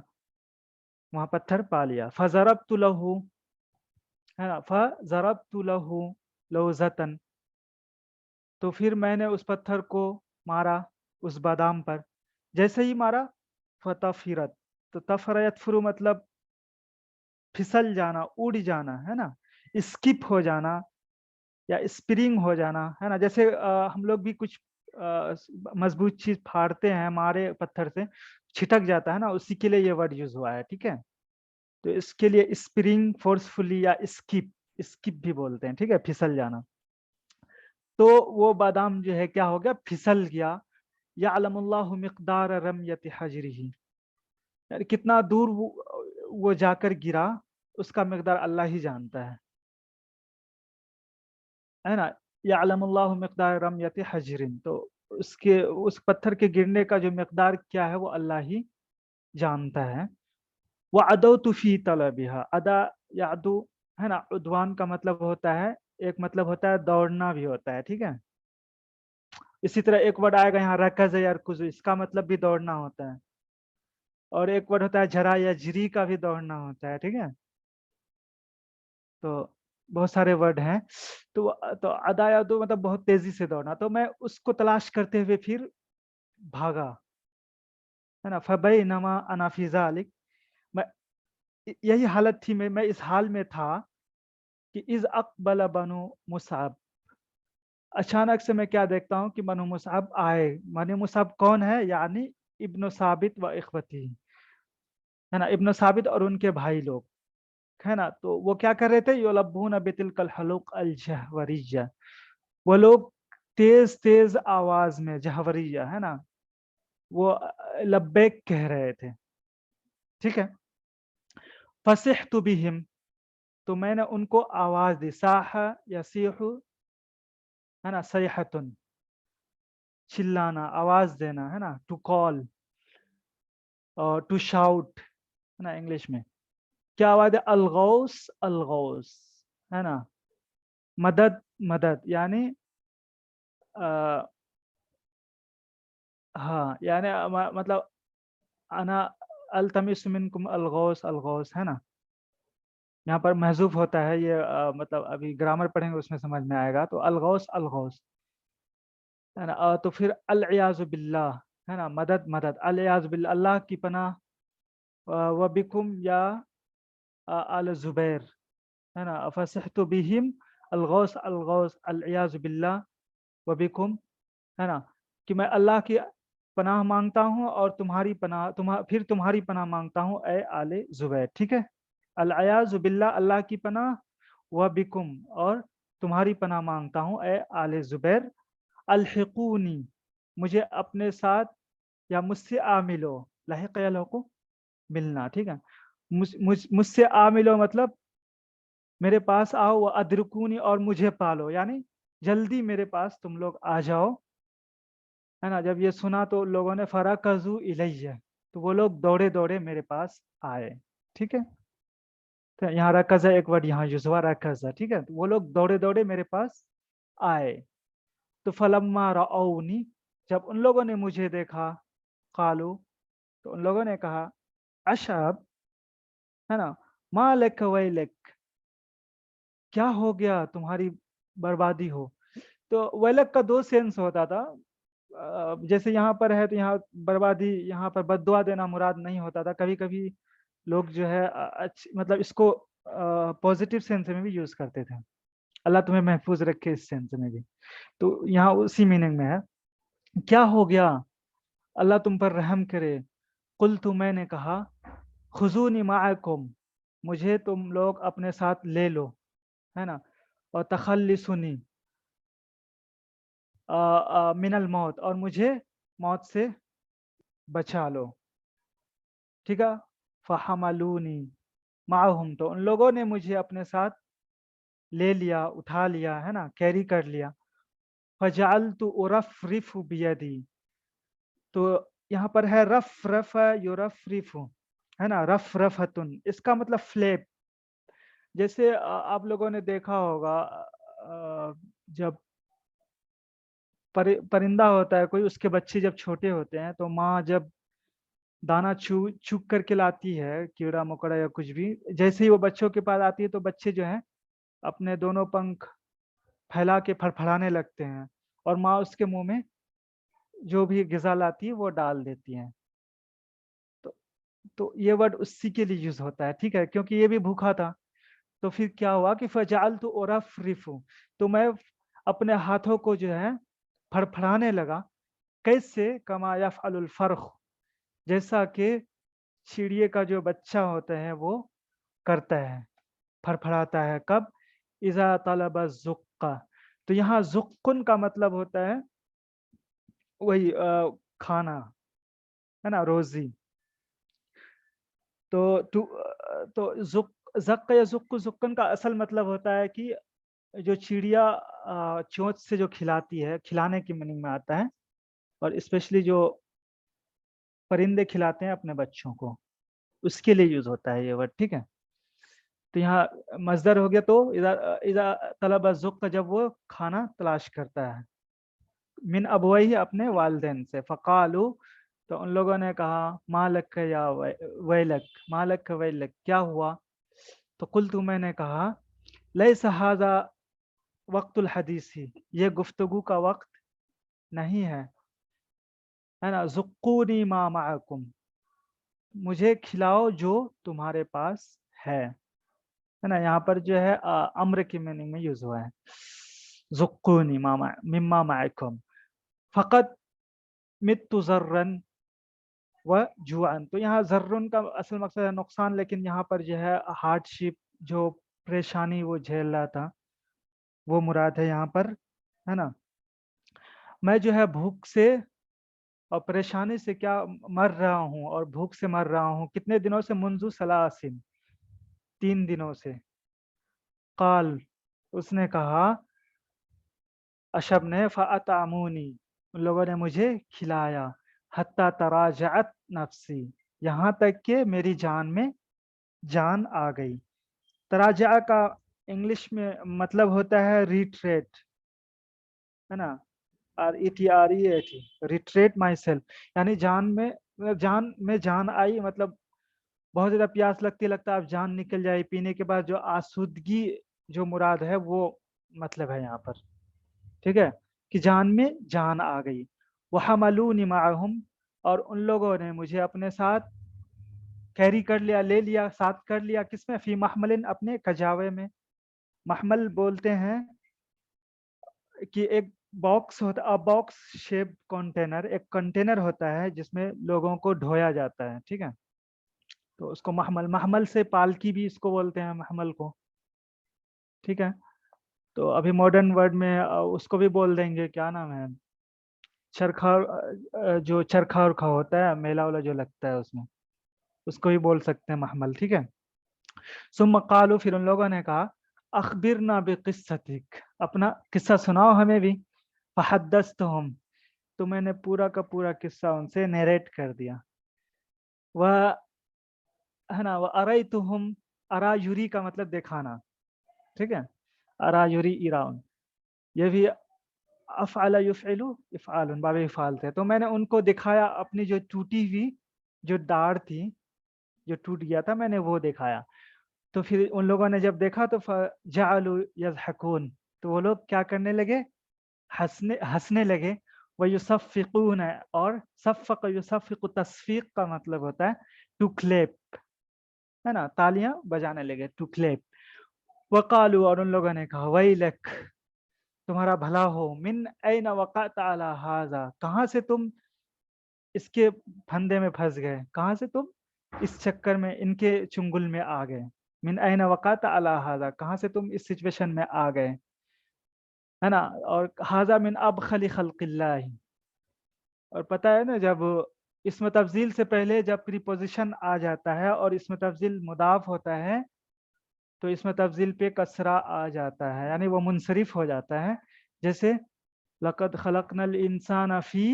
وہاں پتھر پا لیا. فضربت لہ, ہے نا, فضربت لہ لوزۃ, تو پھر میں نے اس پتھر کو مارا اس بادام پر. جیسے ہی مارا, فطفرت, تو تفر یتفر مطلب پھسل جانا, اڑ جانا, ہے نا, اسکپ ہو جانا یا اسپرنگ ہو جانا, ہے نا. جیسے ہم لوگ بھی کچھ مضبوط چیز پھاڑتے ہیں, ہمارے پتھر سے چھٹک جاتا ہے نا, اسی کے لیے یہ ورڈ یوز ہوا ہے. ٹھیک ہے. تو اس کے لیے اسپرنگ فورسفلی یا اسکپ بھی بولتے ہیں. ٹھیک ہے, پھسل جانا. تو وہ بادام جو ہے کیا ہو گیا, پھسل گیا. یعلم اللہ مقدار رمیۃ حجرہ, یعنی کتنا دور وہ جا کر گرا, اس کا مقدار اللہ ہی جانتا ہے نا. یعلم اللہ مقدار رمیۃ حجر, تو اس پتھر کے گرنے کا جو مقدار کیا ہے وہ اللہ ہی جانتا ہے. وعدوت فی طلبها, ادا یعدو, ہے نا, عدوان کا مطلب ہوتا ہے, ایک مطلب ہوتا ہے دوڑنا بھی ہوتا ہے. ٹھیک ہے. اسی طرح ایک ورڈ آئے گا یہاں رکز یرکز, اس کا مطلب بھی دوڑنا ہوتا ہے. اور ایک ورڈ ہوتا ہے جرا یا جری, کا بھی دوڑنا ہوتا ہے. ٹھیک ہے. تو بہت سارے ورڈ ہیں. تو ادا یادو مطلب بہت تیزی سے دوڑنا. تو میں اس کو تلاش کرتے ہوئے پھر بھاگا, ہے نا. فبینما انا فی ذلک, میں یہی حالت تھی, میں اس حال میں تھا کہ اذ اقبل بنو مصعب, اچانک سے میں کیا دیکھتا ہوں کہ بنو مصعب آئے. بنو مصعب کون ہے, یعنی ابن ثابت و اخوتی, ہے نا, ابن ثابت اور ان کے بھائی لوگ, ہے نا. تو وہ کیا کر رہے تھے, یلبون بتلک الحلق الجہوریہ, وہ لوگ تیز تیز آواز میں, جہوریہ, ہے نا, وہ لبیک کہہ رہے تھے. ٹھیک ہے. فصحت بہم, تو میں نے ان کو آواز دی. صاح یصیح, ہے نا, صیحتن, چلانا, آواز دینا, ہے نا, ٹو کال, اور ٹو شاؤٹ, ہے نا, انگلش میں کیا آواز ہے, الغوث الغوث, ہے نا, مدد مدد, یعنی ہاں, یعنی مطلب انا التمس منکم الغوث الغوث, ہے نا. یہاں پر محذوف ہوتا ہے یہ, مطلب ابھی گرامر پڑھیں گے اس میں سمجھ میں آئے گا. تو الغوث الغوث, ہے نا. تو پھر العیاذ باللہ, ہے نا, مدد مدد, العیاذ باللہ, اللہ کی پناہ. وبکم یا آل زبیر, ہے نا. فصحت بہم الغوث الغوث العیاذ باللہ وبکم, ہے نا, کہ میں اللہ کی پناہ مانگتا ہوں اور تمہاری پناہ, پھر تمہاری پناہ مانگتا ہوں اے آل زبیر. ٹھیک ہے. العیاذ باللہ, اللہ کی پناہ, وبکم, اور تمہاری پناہ مانگتا ہوں اے آل زبیر. الحقونی, مجھے اپنے ساتھ یا مجھ سے آ ملو، لحق یلحق ملنا، ٹھیک ہے. مجھ سے آ ملو مطلب میرے پاس آؤ، وہ ادرکونی اور مجھے پالو، یعنی جلدی میرے پاس تم لوگ آ جاؤ، ہے نا. جب یہ سنا تو لوگوں نے فرکضوا الیہ، تو وہ لوگ دوڑے دوڑے میرے پاس آئے، ٹھیک ہے. تو یہاں رکضا ایک ورڈ یہاں یوز ہوا، رکضا، ٹھیک ہے. تو وہ لوگ دوڑے دوڑے میرے پاس آئے. تو فلما رأونی، جب ان لوگوں نے مجھے دیکھا، قالو، تو ان لوگوں نے کہا اشعب، ہے نا، ما لک ویلک، کیا ہو گیا تمہاری بربادی ہو. تو ویلک کا دو سینس ہوتا تھا. جیسے یہاں پر ہے تو یہاں بربادی، یہاں پر بد دعا دینا مراد نہیں ہوتا تھا. کبھی کبھی لوگ جو ہے مطلب اس کو پازیٹیو سینس میں بھی یوز کرتے تھے. اللہ تمہیں محفوظ رکھے اس سینس میں بھی. تو یہاں اسی میننگ میں ہے. کیا ہو گیا، اللہ تم پر رحم کرے. قلت، میں نے کہا، خذونی معکم، مجھے تم لوگ اپنے ساتھ لے لو، ہے نا. اور تخلصنی من الموت، اور مجھے موت سے بچا لو، ٹھیک ہے. فحملونی معہم، تو ان لوگوں نے مجھے اپنے ساتھ لے لیا، اٹھا لیا، ہے نا، کیری کر لیا. فجعلت ارفرف بیدی، تو یہاں پر ہے رف رف یرفرف، ہے نا، رف رفتن، اس کا مطلب فلیپ. جیسے آپ لوگوں نے دیکھا ہوگا جب پرندہ ہوتا ہے کوئی، اس کے بچے جب چھوٹے ہوتے ہیں تو ماں جب دانا چوک کر کے لاتی ہے، کیڑا مکوڑا یا کچھ بھی، جیسے ہی وہ بچوں کے پاس آتی ہے تو بچے جو ہیں اپنے دونوں پنکھ پھیلا کے پھڑپھڑانے لگتے ہیں، اور ماں اس کے منہ میں جو بھی غذا لاتی ہے وہ ڈال دیتی ہیں. تو یہ ورڈ اسی کے لیے یوز ہوتا ہے، ٹھیک ہے، کیونکہ یہ بھی بھوکا تھا. تو پھر کیا ہوا کہ فجعلت ارفرف، تو میں اپنے ہاتھوں کو جو ہے پھڑپھڑانے لگا. کیسے؟ کما یفعل الفرخ، جیسا کہ چڑیے کا جو بچہ ہوتا ہے وہ کرتا ہے، پھڑپھڑاتا ہے. کب؟ اذا طلب الزق، تو یہاں زقن کا مطلب ہوتا ہے وہی کھانا، ہے نا، روزی. تو زق یا زقن کا اصل مطلب ہوتا ہے کہ جو چڑیا چونچ سے جو کھلاتی ہے، کھلانے کی میننگ میں آتا ہے. اور اسپیشلی جو پرندے کھلاتے ہیں اپنے بچوں کو، اس کے لیے یوز ہوتا ہے یہ ورڈ، ٹھیک ہے. تو یہاں مصدر ہو گیا، تو اذا طلب الزق، جب وہ کھانا تلاش کرتا ہے، من ابویہ، اپنے والدین سے. فقالو، تو ان لوگوں نے کہا مالک یا ویلک، مالک ویلک، کیا ہوا. تو قلت، میں نے کہا، لیس ھذا وقت الحدیث، یہ گفتگو کا وقت نہیں ہے نا. زقونی ما معکم، مجھے کھلاؤ جو تمہارے پاس ہے نا. یہاں پر جو ہے امر کی میننگ میں یوز ہوا ہے، زقونی مما معکم. فقط مت ذرن و جوعن، تو یہاں ذرن کا اصل مقصد ہے نقصان، لیکن یہاں پر جو ہے ہارڈ شپ، جو پریشانی وہ جھیل رہا تھا، وہ مراد ہے یہاں پر، ہے نا. میں جو ہے بھوک سے اور پریشانی سے کیا مر رہا ہوں، اور بھوک سے مر رہا ہوں. کتنے دنوں سے؟ منذ ثلاثن، 3 دنوں سے. قال، اس نے کہا، اشب نے، فاطعمونی، ان لوگوں نے مجھے کھلایا. حتی تراجعت نفسی، یہاں تک کہ میری جان میں جان آ گئی. تراجع کا انگلش میں مطلب ہوتا ہے ریٹریٹ، ہے نا، ریٹریٹ مائی سیلف، یعنی جان میں جان آئی، مطلب بہت زیادہ پیاس لگتا اب جان نکل جائے پینے کے بعد، جو آسودگی جو مراد ہے وہ مطلب ہے یہاں پر، ٹھیک ہے، کہ جان میں جان آ گئی. وحملونی معہم، اور ان لوگوں نے مجھے اپنے ساتھ کیری کر لیا، لے لیا، ساتھ کر لیا. کس میں؟ فی محمل، اپنے کجاوے میں. محمل بولتے ہیں کہ ایک باکس ہوتا، باکس شیپ کنٹینر، ایک کنٹینر ہوتا ہے جس میں لوگوں کو ڈھویا جاتا ہے، ٹھیک ہے. تو اس کو محمل سے پالکی بھی اس کو بولتے ہیں، محمل کو، ٹھیک ہے. تو ابھی ماڈرن ورڈ میں اس کو بھی بول دیں گے، کیا نام ہے، चरखा जो चरखा उरखा होता है, मेला वाला जो लगता है उसमें, उसको भी बोल सकते हैं महमल, ठीक है। सुम्मा क़ालू, फिर उन लोगों ने कहा, अखबिरना बिक़िस्सतिक, अपना किस्सा सुनाओ हमें भी। फहद्दस्तुहुम, तो मैंने पूरा का पूरा किस्सा उनसे नरेट कर दिया। वह है ना, वह अरैतुहुम, अरा युरी का मतलब दिखाना, ठीक है, अरा युरी इराउन, ये भी अफ़अला युफ़इलु इफ़आलुन बाब इफ़ाल थे। तो मैंने उनको दिखाया अपनी जो टूटी हुई जो डाढ़ थी, जो टूट गया था, मैंने वो दिखाया। तो फिर उन लोगों ने जब देखा तो फ़जअलू यज़हकून, तो वो लोग क्या करने लगे, हंसने लगे। वयुसफ़िक़ून, और सफ़क़ युसफ़िक़ु तस्फ़ीक़ का मतलब होता है टू क्लैप, है ना, तालियां बजाने लगे, टू क्लैप। वक़ालू, और उन लोगों ने कहा, वैलक, तुम्हारा भला हो, मिन ऐन वक़अत अला हाज़ा, कहाँ से तुम इसके फंदे में फंस गए, कहाँ से तुम इस चक्कर में, इनके चुंगल में आ गए। मिन ऐन वक़अत अला हाज़ा, कहाँ से तुम इस सिचुएशन में आ गए, है ना। और हाज़ा मिन अबखली खल्क़िल्लाह, और पता है ना, जब इसमें तफजील से पहले जब प्रीपोजिशन आ जाता है और इसमें तफजील मुदाफ होता है, तो इसमें तफजील पे कसरा आ जाता है, यानी वो मुनसरिफ हो जाता है। जैसे लक़द खलक़नल इंसान फ़ी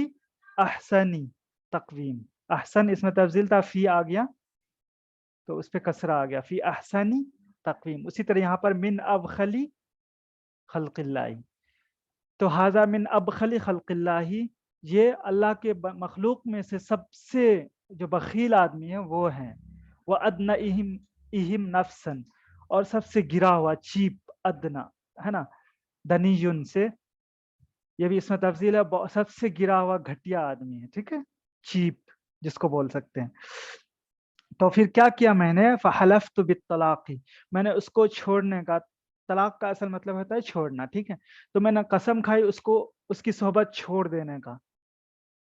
अहसनी तक़वीम, अहसन इसमें तफजील था, फ़ी आ गया तो उस पे कसरा आ गया, फ़ी अहसनी तक़वीम। उसी तरह यहाँ पर मिन अबखली खल्क़िल्लाहि, तो हाज़ा मिन अबखली खल्क़िल्लाहि, ये अल्लाह के मखलूक में से सबसे जो बखील आदमी है वो हैं। व अदना इहिम नफ्सन, और सबसे गिरा हुआ, चीप, अदना, है ना, दनीयुन से, ये भी इसमें तफसील है, सबसे गिरा हुआ घटिया आदमी है, ठीक है, चीप जिसको बोल सकते हैं। तो फिर क्या किया मैंने, फ़हलफ़्तु बित्तलाक़ी, मैंने उसको छोड़ने का, तलाक का असल मतलब होता है छोड़ना, ठीक है। तो मैंने कसम खाई उसको, उसकी सोहबत छोड़ देने का।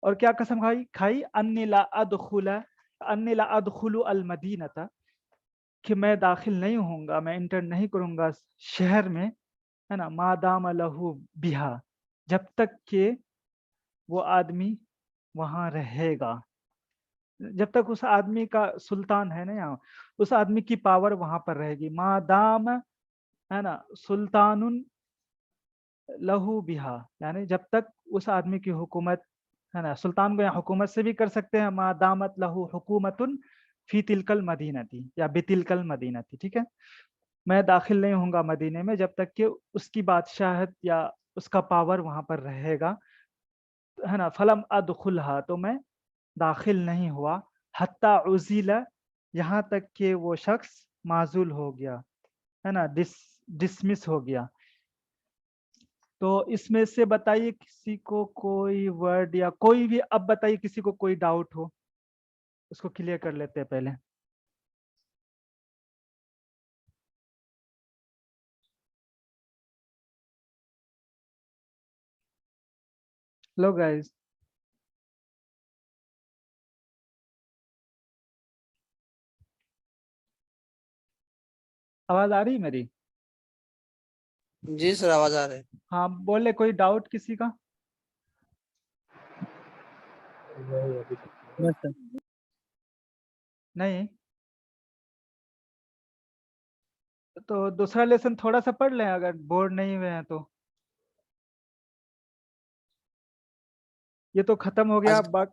और क्या कसम खाई, अन्नी ला अदखुलु अल मदीनता, कि मैं दाखिल नहीं होऊंगा, मैं इंटर नहीं करूंगा शहर में, है ना, मादाम लहू बिहा, जब तक कि वो आदमी वहां रहेगा, जब तक उस आदमी का सुल्तान है ना यहाँ, उस आदमी की पावर वहां पर रहेगी। मादाम, है ना, सुल्तानुन लहू बिहा, यानी जब तक उस आदमी की हुकूमत, है ना, सुल्तान को यहाँ हुकूमत से भी कर सकते हैं, मादामत लहू हुकूमतुन फी तिलकल मदीनती या बितिलकल मदीनती, ठीक है। मैं दाखिल नहीं होऊंगा मदीने में जब तक कि उसकी बादशाहत या उसका पावर वहां पर रहेगा, है ना। फलम अदखुलहा, तो मैं दाखिल नहीं हुआ, हत्ता उज़िला, यहाँ तक कि वो शख्स माजूल हो गया, है ना, डिसमिस हो गया। तो इसमें से बताइए किसी को कोई वर्ड या कोई भी, अब बताइए किसी को कोई डाउट हो, उसको क्लियर कर लेते हैं पहले। लो गाइस, आवाज आ रही है मेरी? जी सर, आवाज आ रही है। हाँ बोले, कोई डाउट किसी का? नहीं अभी तक नो सर। नहीं, तो दूसरा लेसन थोड़ा सा पढ़ लें अगर बोर्ड नहीं हुए हैं तो। ये तो खत्म हो गया, आज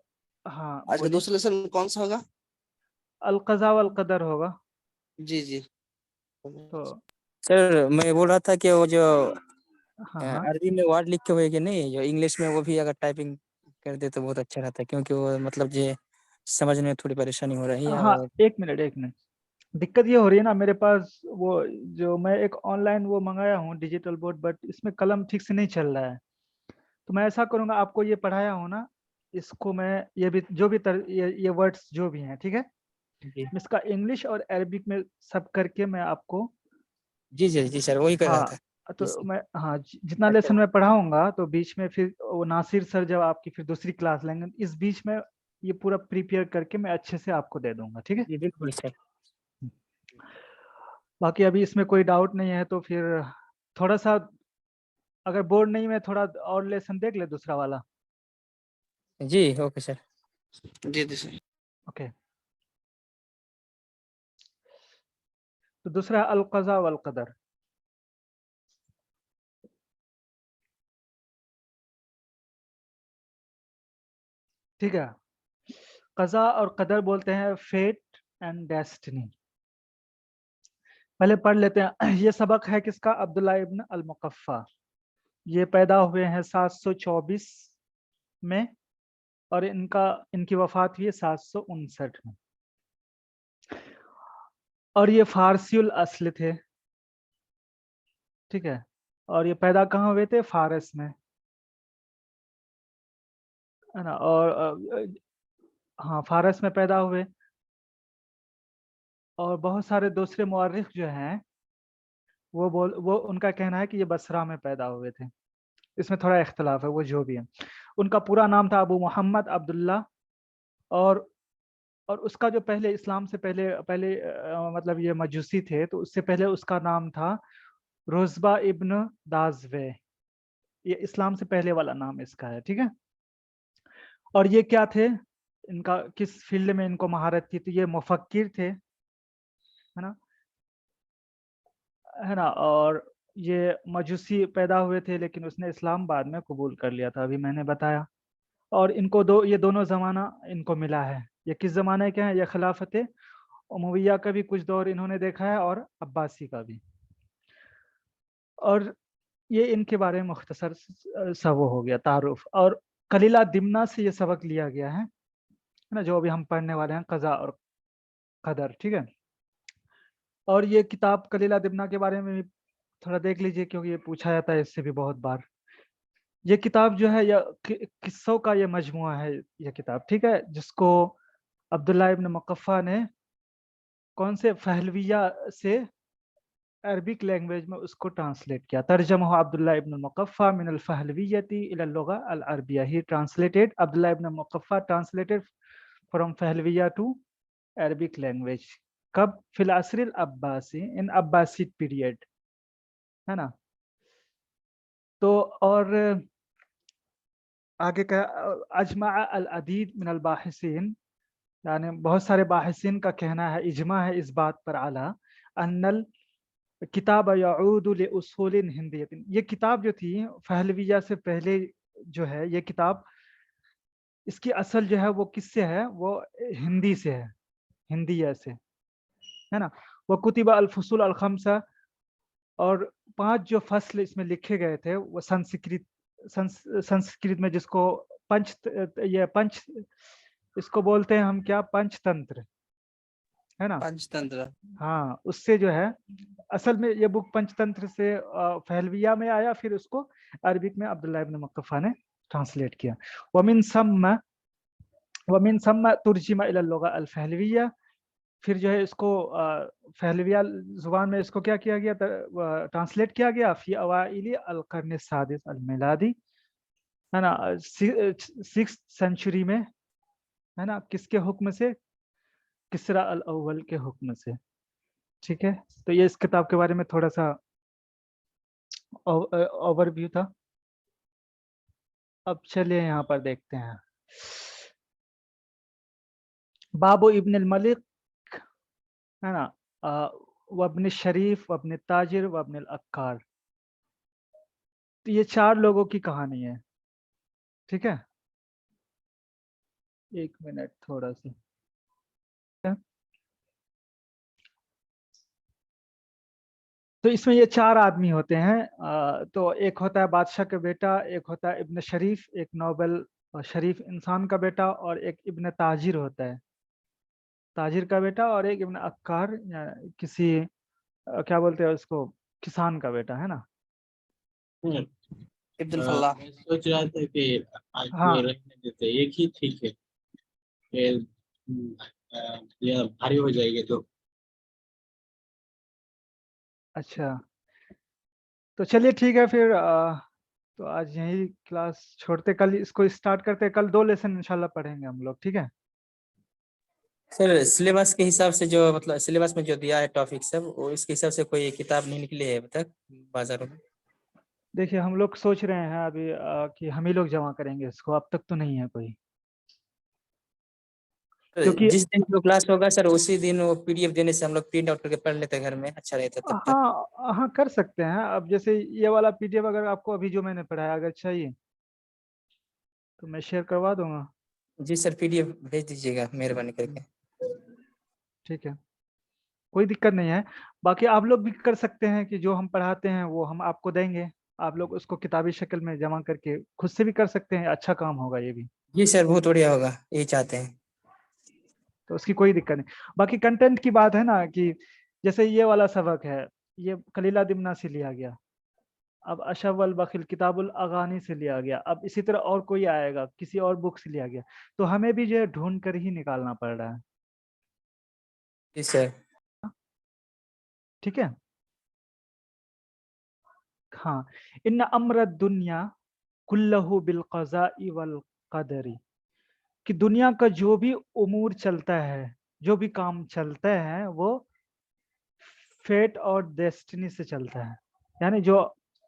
हाँ आज का बोलिए। दूसरा लेसन कौन सा होगा? अल क़ज़ा वल क़दर होगा। जी जी। तो सर मैं बोल रहा था कि वो जो हाँ हाँ अरबी में वर्ड लिखे हुए कि नहीं, जो इंग्लिश में वो भी अगर टाइपिंग कर दे तो बहुत अच्छा रहता है, क्योंकि वो मतलब जो समझने में थोड़ी परेशानी हो रही है। हाँ, और एक मिनट एक मिनट, दिक्कत ये हो रही है ना, मेरे पास वो जो मैं एक ऑनलाइन वो मंगाया हूँ डिजिटल बोर्ड, बट इसमें कलम ठीक से नहीं चल रहा है। तो मैं ऐसा करूँगा, आपको ये पढ़ाया हूँ ना, इसको मैं ये भी जो भी ये वर्ड्स जो भी हैं, ठीक है, जी इसका इंग्लिश और अरबिक में सब करके मैं आपको, जी जी जी सर, वही कर रहा हाँ, था। जी तो सर। मैं, हाँ, जितना अच्छा। लेसन मैं पढ़ाऊंगा तो बीच में फिर वो नासिर सर जब आपकी फिर दूसरी क्लास लेंगे, इस बीच में ये पूरा प्रिपेयर करके मैं अच्छे से आपको दे दूंगा, ठीक है। जी बिल्कुल सर। बाकी अभी इसमें कोई डाउट नहीं है तो फिर थोड़ा सा, अगर बोर्ड नहीं में थोड़ा और लेसन देख ले दूसरा वाला। جی اوکے سر. جی جی سر. اوکے. تو دوسرا القضاء والقدر. ٹھیک ہے. قضاء اور قدر بولتے ہیں فیٹ اینڈ ڈیسٹنی. پہلے پڑھ لیتے ہیں. یہ سبق ہے کس کا؟ عبداللہ ابن المقفع. یہ پیدا ہوئے ہیں 724 میں اور ان کی وفات ہوئی ہے 759 میں. اور یہ فارسی الاصل تھے. ٹھیک ہے. اور یہ پیدا کہاں ہوئے تھے؟ فارس میں ہے نا. اور ہاں فارس میں پیدا ہوئے. اور بہت سارے دوسرے مورخ جو ہیں وہ ان کا کہنا ہے کہ یہ بصرہ میں پیدا ہوئے تھے. اس میں تھوڑا اختلاف ہے، وہ جو بھی ہے. ان کا پورا نام تھا ابو محمد عبداللہ. اور اس کا جو پہلے اسلام سے پہلے مطلب یہ مجوسی تھے تو اس سے پہلے اس کا نام تھا روزبہ ابن دازوے. یہ اسلام سے پہلے والا نام اس کا ہے. ٹھیک ہے. اور یہ کیا تھے؟ ان کا کس فیلڈ میں ان کو مہارت تھی؟ تو یہ مفکر تھے ہے نا. اور یہ مجوسی پیدا ہوئے تھے لیکن اس نے اسلام بعد میں قبول کر لیا تھا، ابھی میں نے بتایا. اور ان کو یہ دونوں زمانہ ان کو ملا ہے. یہ کس زمانے کے ہیں؟ یہ خلافت امویہ کا بھی کچھ دور انہوں نے دیکھا ہے اور عباسی کا بھی. اور یہ ان کے بارے میں مختصر سا وہ ہو گیا تعارف. اور قلیلہ دمنہ سے یہ سبق لیا گیا ہے نا، جو ابھی ہم پڑھنے والے ہیں قضاء اور قدر. ٹھیک ہے. اور یہ کتاب قلیلہ دمنہ کے بارے میں بھی تھوڑا دیکھ لیجئے کیونکہ یہ پوچھا جاتا ہے اس سے بھی بہت بار. یہ کتاب جو ہے یہ قصوں کا یہ مجموعہ ہے یہ کتاب. ٹھیک ہے. جس کو عبداللہ ابن مقفع نے کون سے فہلویہ سے عربک لینگویج میں اس کو ٹرانسلیٹ کیا. ترجمہ عبداللہ ابن مقفع من الفہلویۃ الی اللغہ العربیہ. ہی translated Abdullah Ibn Muqaffa translated from فہلویہ ٹو عربک لینگویج. کب؟ فی العصر العباسی، ان عباسیڈ پیریڈ ہے نا. تو اور آگے کا اجمع العدید من الباحثین، یعنی بہت سارے باحثین کا کہنا ہے، اجماع ہے اس بات پر اعلیٰ ان الکتاب یعود لاصول ہندیۃ. یہ کتاب جو تھی فہلویہ سے پہلے جو ہے یہ کتاب، اس کی اصل جو ہے وہ کس سے ہے؟ وہ ہندی سے ہے، ہندیہ سے ہے نا. وہ کتب الفصول الخمسہ، اور 5 جو فصل اس میں لکھے گئے تھے وہ سنسکرت میں جس کو پنچ اس کو بولتے ہیں ہم کیا؟ پنچ تنتر ہے نا. پنچ تنتر. ہاں اس سے جو ہے اصل میں یہ بک پنچ تنتر سے فہلویہ میں آیا، پھر اس کو عربک میں عبداللہ ابن مقفع نے ٹرانسلیٹ کیا. ومن ثم ترجم الی اللغہ الفہلویہ. پھر جو ہے اس کو فہلویہ زبان میں اس کو کیا کیا گیا؟ ٹرانسلیٹ کیا گیا فی اوائل القرن السادس المیلادی ہے نا، 6th سینچری میں ہے نا. کس کے حکم سے؟ کسریٰ الاول کے حکم سے. ٹھیک ہے. تو یہ اس کتاب کے بارے میں تھوڑا سا اوور ویو تھا. اب چلیے یہاں پر دیکھتے ہیں باب ابن الملک ہے نا، وابن الشریف وابن التاجر وابن العقار. تو یہ 4 لوگوں کی کہانی ہے. ٹھیک ہے. ایک منٹ تھوڑا سا. تو اس میں یہ 4 آدمی ہوتے ہیں. تو ایک ہوتا ہے بادشاہ کا بیٹا، ایک ہوتا ہے ابن شریف، ایک نوبل شریف انسان کا بیٹا، اور ایک ابن تاجر ہوتا ہے، تاجر کا بیٹا، اور ایک ابن عقار کسی کیا بولتے ہیں اس کو، کسان کا بیٹا ہے نا. ابن فلاح. میں سوچ رہا تھا کہ آج ہاں کو رہنے دیتے، ایک ہی ٹھیک ہے، یہ بھاری ہو جائے گی تو. اچھا تو چلیے ٹھیک ہے پھر. تو آج یہی کلاس چھوڑتے، کل اس کو اسٹارٹ کرتے. کل 2 لیسن انشاءاللہ پڑھیں گے ہم لوگ. ٹھیک ہے. سر سلیبس کے حساب سے جو مطلب سلیبس میں جو دیا ہے ٹاپک سب، وہ اس کے حساب سے کوئی کتاب نہیں نکلی ہے ابھی تک بازاروں میں. دیکھیے ہم لوگ سوچ رہے ہیں ابھی کہ ہم ہی لوگ جمع کریں گے اس کو، اب تک تو نہیں ہے کوئی. क्योंकि जिस दिन जो क्लास होगा सर उसी दिन वो पीडीएफ देने से हम लोग प्रिंट आउट करके पढ़ लेते हैं घर में, अच्छा रहता तब तक। हाँ हाँ कर सकते हैं। अब जैसे ये वाला पीडीएफ अगर आपको अभी जो मैंने पढ़ाया अगर चाहिए तो मैं शेयर करवा दूंगा। जी सर पीडीएफ भेज दीजिएगा मेहरबानी करके। ठीक है, कोई दिक्कत नहीं है। बाकी आप लोग भी कर सकते हैं कि जो हम पढ़ाते हैं वो हम आपको देंगे, आप लोग उसको किताबी शक्ल में जमा करके खुद से भी कर सकते हैं, अच्छा काम होगा ये भी। जी सर बहुत बढ़िया होगा, यही चाहते हैं। तो उसकी कोई दिक्कत नहीं। बाकी कंटेंट की बात है ना कि जैसे ये वाला सबक है, ये कलीला दिमना से लिया गया, अब अशवल बखिल किताबुल अगानी से लिया गया, अब इसी तरह और कोई आएगा किसी और बुक से लिया गया, तो हमें भी जो है ढूंढ कर ही निकालना पड़ रहा है। जी सर। ठीक है। हाँ, इन अम्र दुनिया कुल्लहु बिल क़ज़ाइ वल क़दरी, कि दुनिया का जो भी उमूर चलता है, जो भी काम चलता है वो फेट और डेस्टिनी से चलता है, यानी जो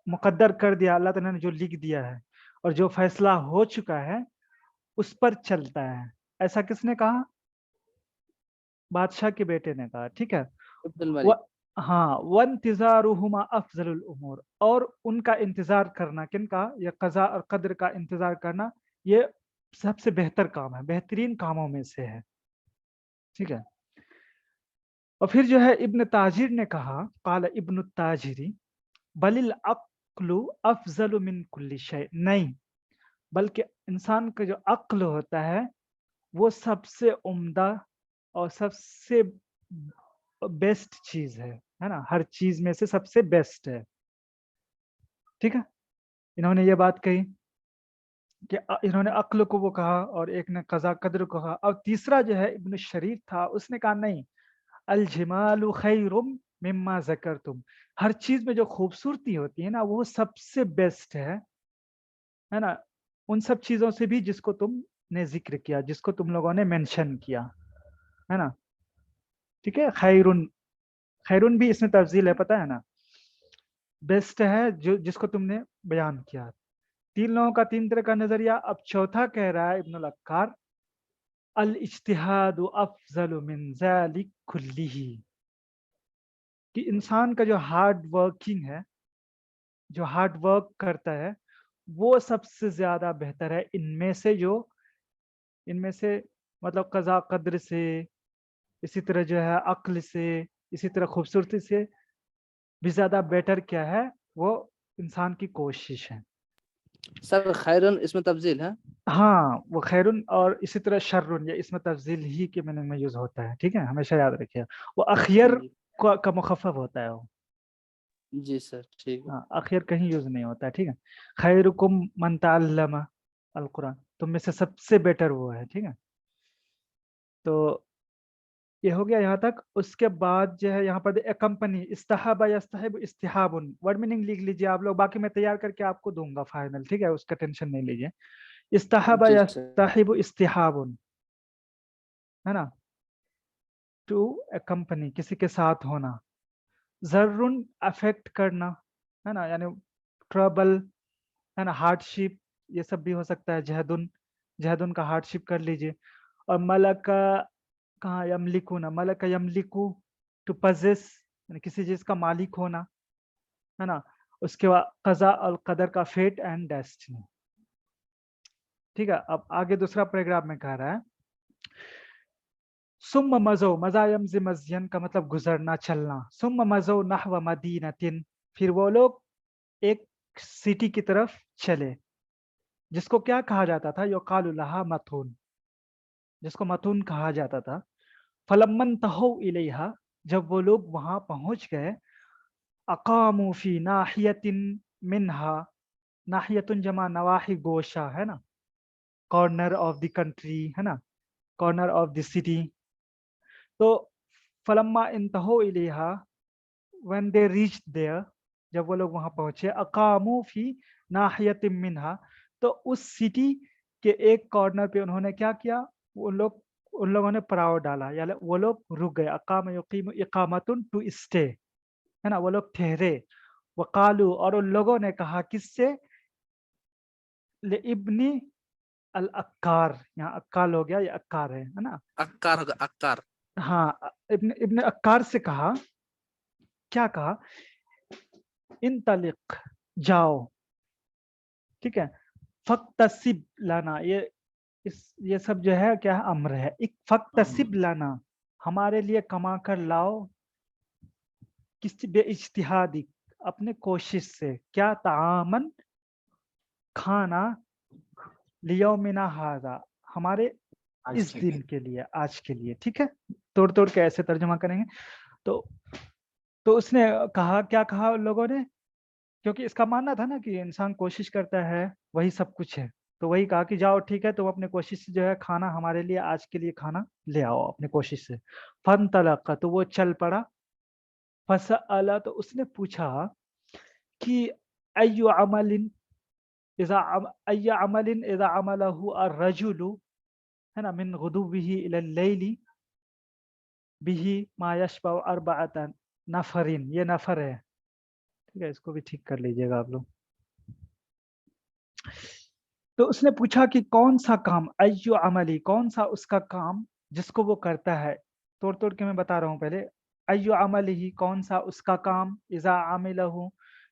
मुकद्दर कर दिया अल्लाह ताला ने, जो लिख दिया है और जो फैसला हो चुका है उस पर चलता है। ऐसा किसने कहा? बादशाह के बेटे ने कहा। ठीक है। अब्दुल व मलिक। हाँ, वंतिज़ारुहुमा अफ़ज़लुल उमूर, और उनका इंतजार करना, किनका? ये कज़ा और कद्र का इंतजार करना, ये सबसे बेहतर काम है, बेहतरीन कामों में से है। ठीक है। और फिर जो है इब्न ताजिर ने कहा, काल इब्न ताजिरी बलिल अक्लु अफ़ज़लु मिन कुल्ली शै, नहीं बल्कि इंसान का जो अक्ल होता है वो सबसे उम्दा और सबसे बेस्ट चीज है ना, हर चीज में से सबसे बेस्ट है। ठीक है। इन्होंने ये बात कही कि इन्होंने अक्ल को वो कहा और एक ने कज़ा कद्र को कहा। और तीसरा जो है इब्न शरीफ था, उसने कहा नहीं, अल जिमालु खैरुम मिम्मा ज़करतुम, हर चीज में जो खूबसूरती होती है ना वो सबसे बेस्ट है ना, उन सब चीजों से भी जिसको तुमने जिक्र किया, जिसको तुम लोगों ने मेंशन किया, है ना। ठीक है। खैरुन, खैरुन भी इसमें तफजील है, पता है ना, बेस्ट है जो जिसको तुमने बयान किया। तीन लोगों का तीन तरह का नजरिया। अब चौथा कह रहा है इब्नुल अक्कार, अल इज्तिहादु अफजलु मिन ज़ालिक कुल्लिही, कि इंसान का जो हार्ड वर्किंग है, जो हार्ड वर्क करता है वो सबसे ज्यादा बेहतर है इनमें से, जो इनमें से मतलब कज़ा कद्र से, इसी तरह जो है अक्ल से, इसी तरह खूबसूरती से भी ज्यादा बेटर क्या है, वो इंसान की कोशिश है। सर खैरन इसमें तब्दील है। हाँ, वो खैरुन और इसी तरह शर्रुन, ये इसमें तफजील ही के मीनिंग में यूज होता है। ठीक है, हमेशा याद रखिए। वो अखियर जी का मुखफ़फ़ होता है वो। जी सर ठीक है। हाँ, अखियर कहीं यूज नहीं होता है। ठीक है। खैरुकुम मन तअल्लमा अल कुरान, तुम में से सबसे बेटर वो है। ठीक है। तो ये हो गया यहाँ तक। उसके बाद जो है यहाँ पर कंपनी इस्ताहबा यस्तहिब इस्तिहाबुन, वर्ड मीनिंग लिख लीजिए आप लोग, बाकी मैं तैयार करके आपको दूंगा फाइनल। ठीक है, उसका टेंशन नहीं लीजिए। इस्ताहबा जी सर। यस्तहिब इस्तिहाबुन, है ना, टू कंपनी, किसी के साथ होना। जर्रुन अफेक्ट करना, है ना, यानी ट्रबल, है ना, हार्डशिप, ये सब भी हो सकता है। जहदुन, जहदुन का हार्डशिप कर लीजिए। और मलका, कहाँ यमलिकू ना, मलका यमलिकू, टू पजेस, यानी किसी चीज का मालिक होना, है ना। उसके बाद कज़ा और कदर का फेट एंड डेस्टिनी। ठीक है। अब आगे दूसरा पैराग्राफ में कह रहा है, सुम्म मज़ो, मज़ा यमज़ि मज़यन का मतलब गुजरना, चलना। सुम्म मज़ो नहव मदीनतिन, फिर वो लोग एक सिटी की तरफ चले, जिसको क्या कहा जाता था? युक़ालु लहा मतून, जिसको मतून कहा जाता था। फलम्मन तहौ इलैहा, जब वो लोग वहां पहुंच गए, अकामू फी नाहियतिन मिनहा, नाहियतुन जमा नवाही, गोशा, है ना, कॉर्नर ऑफ द कंट्री, है ना, कॉर्नर ऑफ द सिटी। तो फलम्मा इंतहो इलेहा, व्हेन दे रीच देयर, जब वो लोग वहां पहुंचे, अकामू फी नाहियतिन मिनहा, तो उस सिटी के एक कॉर्नर पे उन्होंने क्या किया? उन लोगों ने पड़ाव डाला, या वो लोग रुक गए। अकाम युकीम इकामतुन, टू स्टे, है ना, वो लोग ठहरे। वकालू, और उन लोगों ने कहा, किससे? ले इब्नी अल-अक्कार, यहाँ अक्काल हो गया, ये अक्कार है ना। अक्कार होगा, अक्कार। हाँ, इब्न अक्कार से कहा, क्या कहा, इंतलिक, जाओ, ठीक है, फक्तसिब लाना, ये सब जो है क्या है, अम्र है। एक फक्तसिब लाना, हमारे लिए कमा कर लाओ, किस बेइज्तिहादी, अपने कोशिश से, क्या, तामन, खाना, लियौमिना हाजा, हमारे इस दिन के लिए, आज के लिए, ठीक है। तोड़ तोड़ के ऐसे तर्जुमा करेंगे। तो उसने कहा, क्या कहा उन लोगों ने, क्योंकि इसका मानना था ना कि इंसान कोशिश करता है वही सब कुछ है, तो वही कहा कि जाओ ठीक है, तुम अपने कोशिश से जो है खाना हमारे लिए, आज के लिए खाना ले आओ अपने कोशिश से। फंतलका, तो वो चल पड़ा। फसअला, तो उसने पूछा कि अय्यु अमलिन अय्य अमलिन इज़ा अमलहु अर्रजुलु, है ना, मिन गुदुव्विही इलल लैली बिही मा यशबअ अर्बअता नफरिन, ये नफर है, ठीक है, इसको भी ठीक कर लीजिएगा आप लोग। तो उसने पूछा कि कौन सा काम, अय्यु अमली, कौन सा उसका काम जिसको वो करता है। तोड़ तोड़ के मैं बता रहा हूँ पहले। अय्यु अमलिही, कौन सा उसका काम, इज़ा आमिलहु,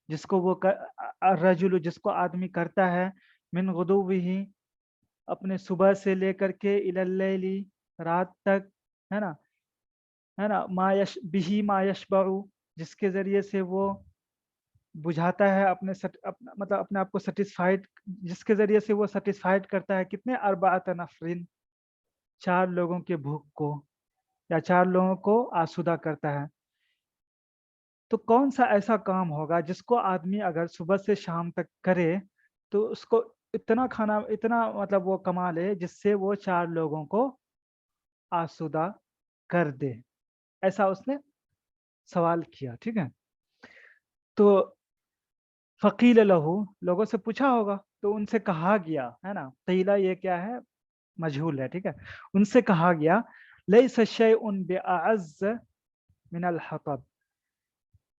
जिसको वो रजुल, जिसको आदमी करता है, मिन गुदुव्विही, अपने सुबह से लेकर के, इलल लैली, रात तक, है ना, बिही मा यशबअ, जिसके जरिए से वो बुझाता है अपने मतलब अपने आप को सेटिस्फाइड, जिसके जरिए से वो सेटिस्फाइड करता है कितने, अर्बाअत नफरिन, 4 लोगों के भूख को, या 4 लोगों को आसूदा करता है। तो कौन सा ऐसा काम होगा जिसको आदमी अगर सुबह से शाम तक करे तो उसको इतना खाना, इतना मतलब वो कमा ले जिससे वो 4 लोगों को आसूदा कर दे। ऐसा उसने सवाल किया, ठीक है। तो फ़क़ील लहू, लोगों से पूछा होगा, तो उनसे कहा गया, है ना, क़ीला ये क्या है, मजहूल है, ठीक है। उनसे कहा गया, लैसा शैउन बिअअज़्ज़ मिनल हतब,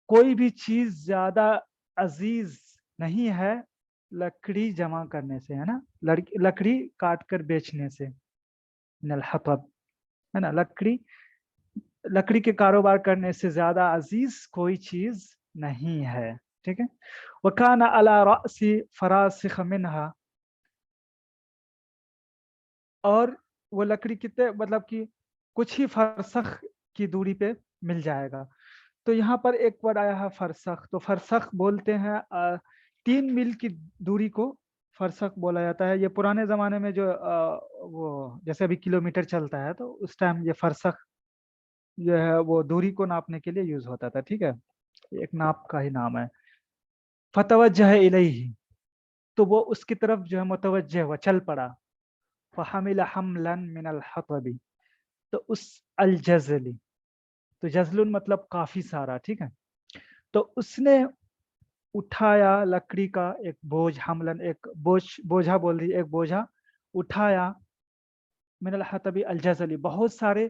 कोई भी चीज़ ज़्यादा अज़ीज़ नहीं है लकड़ी जमा करने से, है ना, लकड़ी काट कर बेचने से, मिनल हतब, है ना, लकड़ी के कारोबार करने से ज़्यादा अज़ीज़ कोई चीज़ नहीं है, ठीक है। वकाना अला रअसी फरासिख मिनहा, और वो लकड़ी कितने, मतलब कि कुछ ही फरसख की दूरी पे मिल जाएगा। तो यहाँ पर एक वर्ड आया है फरसख, तो फरसख बोलते हैं 3 मील की दूरी को फरसख बोला जाता है। ये पुराने ज़माने में जो वो जैसे अभी किलोमीटर चलता है, तो उस टाइम ये फरसख जो है वो दूरी को नापने के लिए यूज़ होता था, ठीक है। एक नाप का ही नाम है। फतवज्जह इलैहि, तो वो उसकी तरफ जो है मुतवज्जह हुआ, चल पड़ा। फहमिल हमलन मिनल हतबी, तो उस अल जज़ली, तो जज़लुन मतलब काफ़ी सारा, ठीक है। तो उसने उठाया लकड़ी का एक बोझ, हमलन एक बोझा बोल रही, एक बोझा उठाया, मिनल हतबी अल जज़ली, बहुत सारे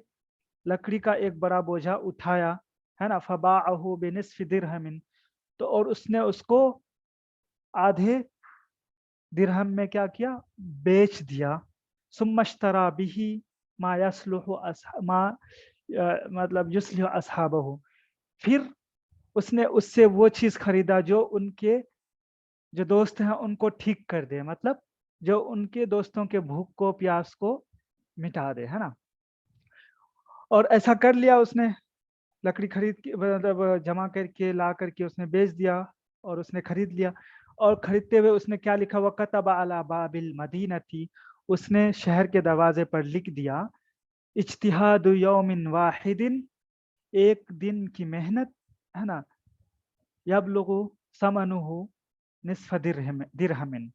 लकड़ी का एक बड़ा बोझा उठाया, है ना। फबाअहु बिनिस्फि दिरहमिन, तो और उसने उसको आधे दिरहम में क्या किया, बेच दिया। सुम्मश्तरा बिही मा यसलुहु मतलब युस्लिहु अस्हाबहु, फिर उसने उससे वो चीज़ खरीदा जो उनके जो दोस्त हैं उनको ठीक कर दे, मतलब जो उनके दोस्तों के भूख को, प्यास को मिटा दे, है ना। और ऐसा कर लिया उसने, लकड़ी खरीद के, मतलब जमा करके ला करके उसने बेच दिया, और उसने खरीद लिया। और खरीदते हुए उसने क्या लिखा, वकतब अला बाबिल मदीनती, उसने शहर के दरवाजे पर लिख दिया, इज्तिहादु यौमिन वाहिदिन, एक दिन की मेहनत, है ना, यबलुगु समनुहु निस्फ दिरहमिन,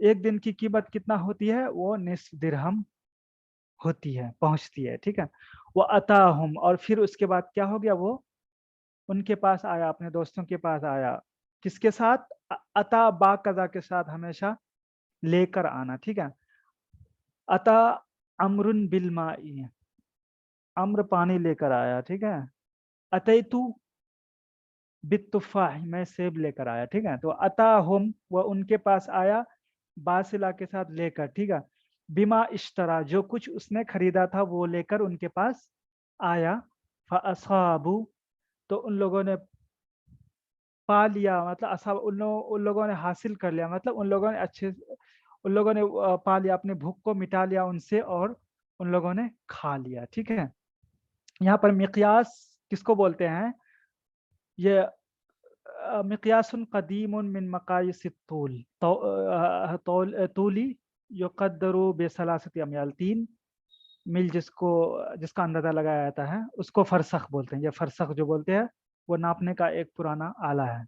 एक दिन की कीमत कितना होती है, वो निस्फ दिरहम होती है, पहुंचती है, ठीक है। वो अताहुम, और फिर उसके बाद क्या हो गया, वो उनके पास आया, अपने दोस्तों के पास आया, किसके साथ, अता बा कजा के साथ हमेशा लेकर आना, ठीक है। अता अमरुन बिल माई, अम्र पानी लेकर आया, ठीक है। अतैतु बित्तुफाह, मैं सेब लेकर आया, ठीक है। तो अता हम, वह उनके पास आया, बासिला के साथ लेकर, ठीक है, बिमा इश्तरा, जो कुछ उसने खरीदा था वो लेकर उनके पास आया, फअसाबू, तो उन लोगों ने पा लिया, मतलब असाब, उन लोगों ने हासिल कर लिया, मतलब उन लोगों ने उन लोगों ने पा लिया, अपनी भूख को मिटा लिया उनसे, और उन लोगों ने खा लिया। ठीक है, यहाँ पर मिक़यास किसको बोलते हैं? ये मिक़यासुन क़दीमुन मिन मक़ायिस तूल, तूली युक़द्दरु बिसलासति अमयाल, 3 मील जिसका अंदाजा लगाया जाता है उसको फरसख बोलते हैं। ये फरसख जो बोलते हैं वो नापने का एक पुराना आला है।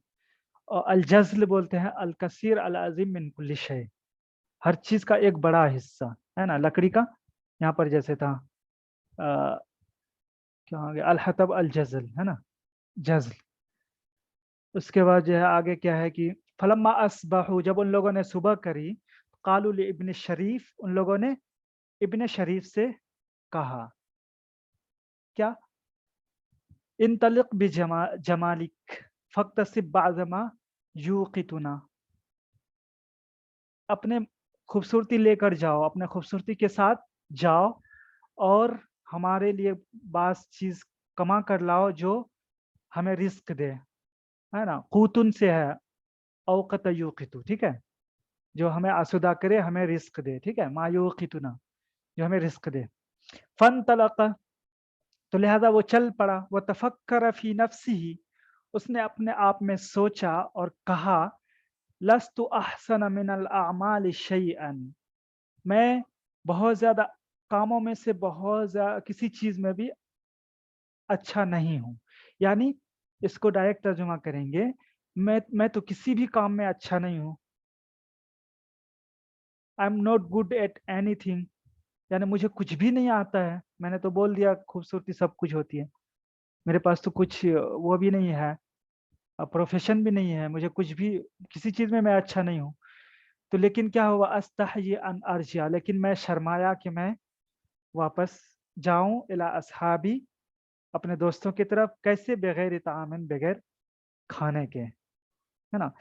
और अल-जज़ल बोलते हैं अल कसीर अल अज़ीम मिन कुल्ली शै, हर चीज का एक बड़ा हिस्सा है ना, लकड़ी का। यहाँ पर जैसे था क्या हो गया, अल हतब अल जज़ल, है ना, जज़ल। उसके बाद जो है आगे क्या है कि फलम्मा अस्बहू, जब उन लोगों ने सुबह करी, कालू लि इब्न शरीफ, उन लोगों ने इब्न शरीफ से कहा क्या, इन तलिक बि जमालिक फक्तसिब बाज़मा यूक़ितुना, अपने खूबसूरती लेकर जाओ, अपने खूबसूरती के साथ जाओ और हमारे लिए बास चीज कमा कर लाओ जो हमें रिस्क दे, है ना। कूतुन से है औकत यूक़ितु, ठीक है, जो हमें आसुदा करे, हमें रिस्क दे, ठीक है, मा यूक़ितुना, जो हमें रिस्क दे। फन तलक, तो लिहाजा वो चल पड़ा, वो तफक्कर फी नफ्सिही, उसने अपने आप में सोचा और कहा, लस्तु अहसन मिनल अमाल शैअन, मैं बहुत ज्यादा कामों में से बहुत ज्यादा किसी चीज में भी अच्छा नहीं हूँ। यानी इसको डायरेक्ट तर्जुमा करेंगे, मैं तो किसी भी काम में अच्छा नहीं हूँ। I am not good at anything, यानी मुझे कुछ भी नहीं आता है। मैंने तो बोल दिया खूबसूरती सब कुछ होती है, मेरे पास तो कुछ वो भी नहीं है, प्रोफेशन भी नहीं है, मुझे कुछ भी, किसी चीज में मैं अच्छा नहीं हूँ। तो लेकिन क्या हुआ, अस्तहयी अन अर्जिया, लेकिन मैं शर्माया कि मैं वापस जाऊं इला असहाबी, अपने दोस्तों की तरफ, कैसे, बगैर तामिन, बगैर खाने के, है ना।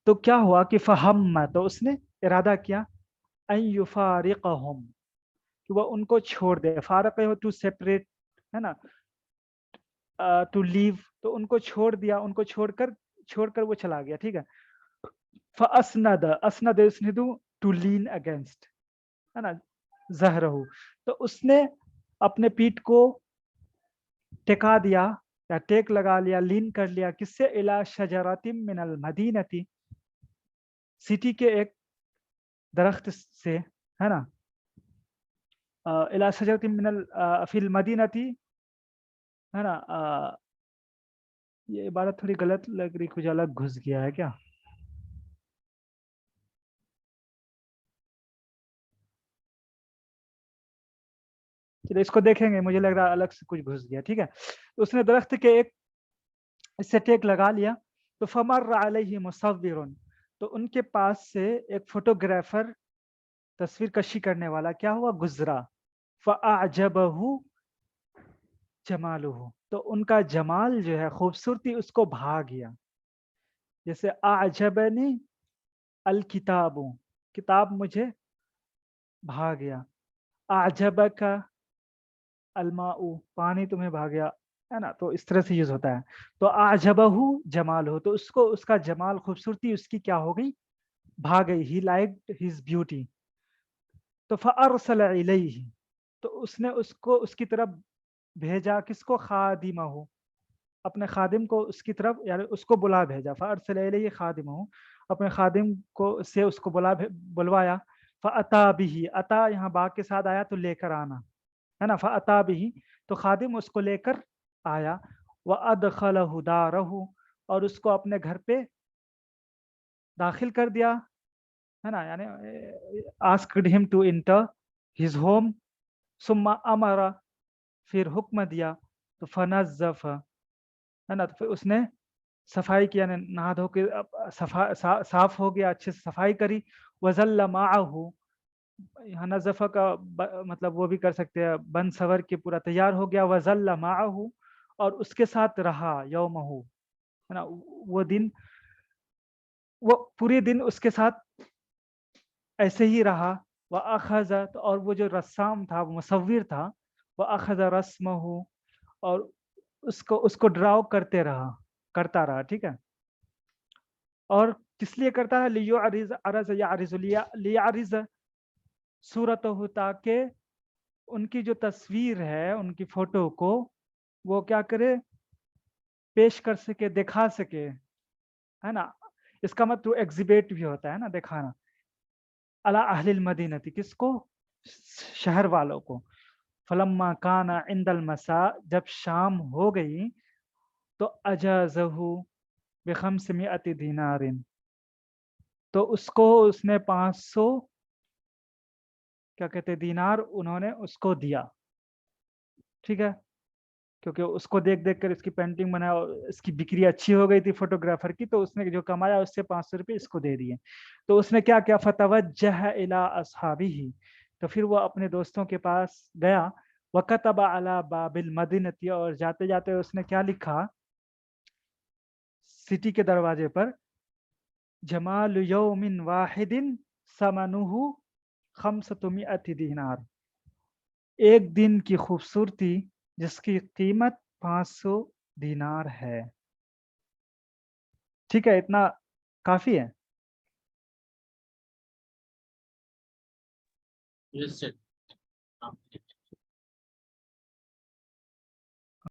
तो क्या हुआ कि फहम, तो उसने इरादा किया, अन युफारिकहुम, कि वो उनको छोड़ दे, फारक हो टू सेपरेट, है ना, टू लीव, तो उनको छोड़ दिया, उनको छोड़कर वो चला गया, ठीक है। फअस्नद, अस्नद युस्निदु, टू लीन अगेंस्ट, है ना, ज़हरहू, तो उसने अपने पीठ को टिका दिया या टेक लगा लिया, लीन कर लिया, किससे, इला शजरतिम मिनल मदीनती, सिटी के एक दरख्त से, है ना, इला शजरतिम मिनल फिल मदीनती, है ना। ये इबारत थोड़ी गलत लग रही, कुछ अलग घुस गया है क्या। चलिए इसको देखेंगे, मुझे लग रहा है अलग से कुछ घुस गया, ठीक है। तो उसने दरख्त के एक इससे टेक लगा लिया, तो फमर अलैहि मुसव्विरुन, तो उनके पास से एक फोटोग्राफर, तस्वीर कशी करने वाला क्या हुआ, गुजरा, फअअजबहु जमालुहु, तो उनका जमाल जो है, खूबसूरती उसको भा गया। जैसे अअजबनी अल किताबु, किताब मुझे भा गया, अअजबका अलमाउ, पानी तुम्हें भा गया, है ना। तो इस तरह से यूज होता है। तो अअजबहु जमालुहु, तो उसको उसका जमाल, खूबसूरती उसकी क्या हो गई, भा गई। ही लाइक्ड हिज ब्यूटी, तो फअरसल इलैहि, तो उसने उसको उसकी तरफ भेजा, किसको, खादिमहु, अपने खादिम को उसकी तरफ, यानी उसको बुला भेजा। फअरसल इलैहि खादिमहु, अपने खादिम को से उसको बुलवाया। फअता बिही, अता यहाँ बा के साथ आया तो लेकर आना, है ना, फअता बिही, तो खादिम उसको लेकर आया। व अदखलहु दारहु, और उसको अपने घर पे दाखिल कर दिया, है ना, यानी asked him to enter his home. सुम्मा अमरा, फिर हुक्म दिया, तो फनज़्ज़फ़, है ना, तो फिर उसने सफाई किया, नहा धो के साफ हो गया, अच्छे से सफाई करी। वज़ल्ल माअहु, यहाँ नज़फ़ का मतलब वो भी कर सकते हैं, बन सवर के पूरा तैयार हो गया। वज़ल्ल माअहु, और उसके साथ रहा, यौमहु, है ना, वो दिन, वो पूरे दिन उसके साथ ऐसे ही रहा। वअख़ज़, तो और वो जो रस्साम था, वो मुसव्विर था, वअख़ज़ रस्महु, और उसको ड्राव करता रहा, ठीक है। और किस लिए करता है? लियुअरिज़, अरज़ यारिज़, लियारिज़ सूरतहु, ताकि उनकी जो तस्वीर है, उनकी फोटो को वो क्या करे, पेश कर सके, दिखा सके, है ना। इसका मतलब एग्जिबिट भी होता है ना, दिखाना। अला अहलिल मदीनती, किसको? शहर वालों को। फलम्मा काना इंदल मसा, जब शाम हो गई तो अजाज़हु बिखम्समिअति दीनारिन, तो उसने 500 क्या कहते दीनार उन्होंने उसको दिया, ठीक है। क्योंकि उसको देख देख कर इसकी पेंटिंग बनाया और इसकी बिक्री अच्छी हो गई थी फोटोग्राफर की, तो उसने जो कमाया उससे 500 रुपये इसको दे दिए। तो उसने क्या किया? फतवज्जह इला अस्हाबिही, तो फिर वो अपने दोस्तों के पास गया। वकतब अला बाबिल मदीनती, और जाते जाते उसने क्या लिखा सिटी के दरवाजे पर? जमाल यौमिन वाहिदिन समनुहु खम्सतुमिअति दीनार, एक दिन की खूबसूरती जिसकी कीमत 500 दीनार है, ठीक है। इतना काफी है। Yes, sir.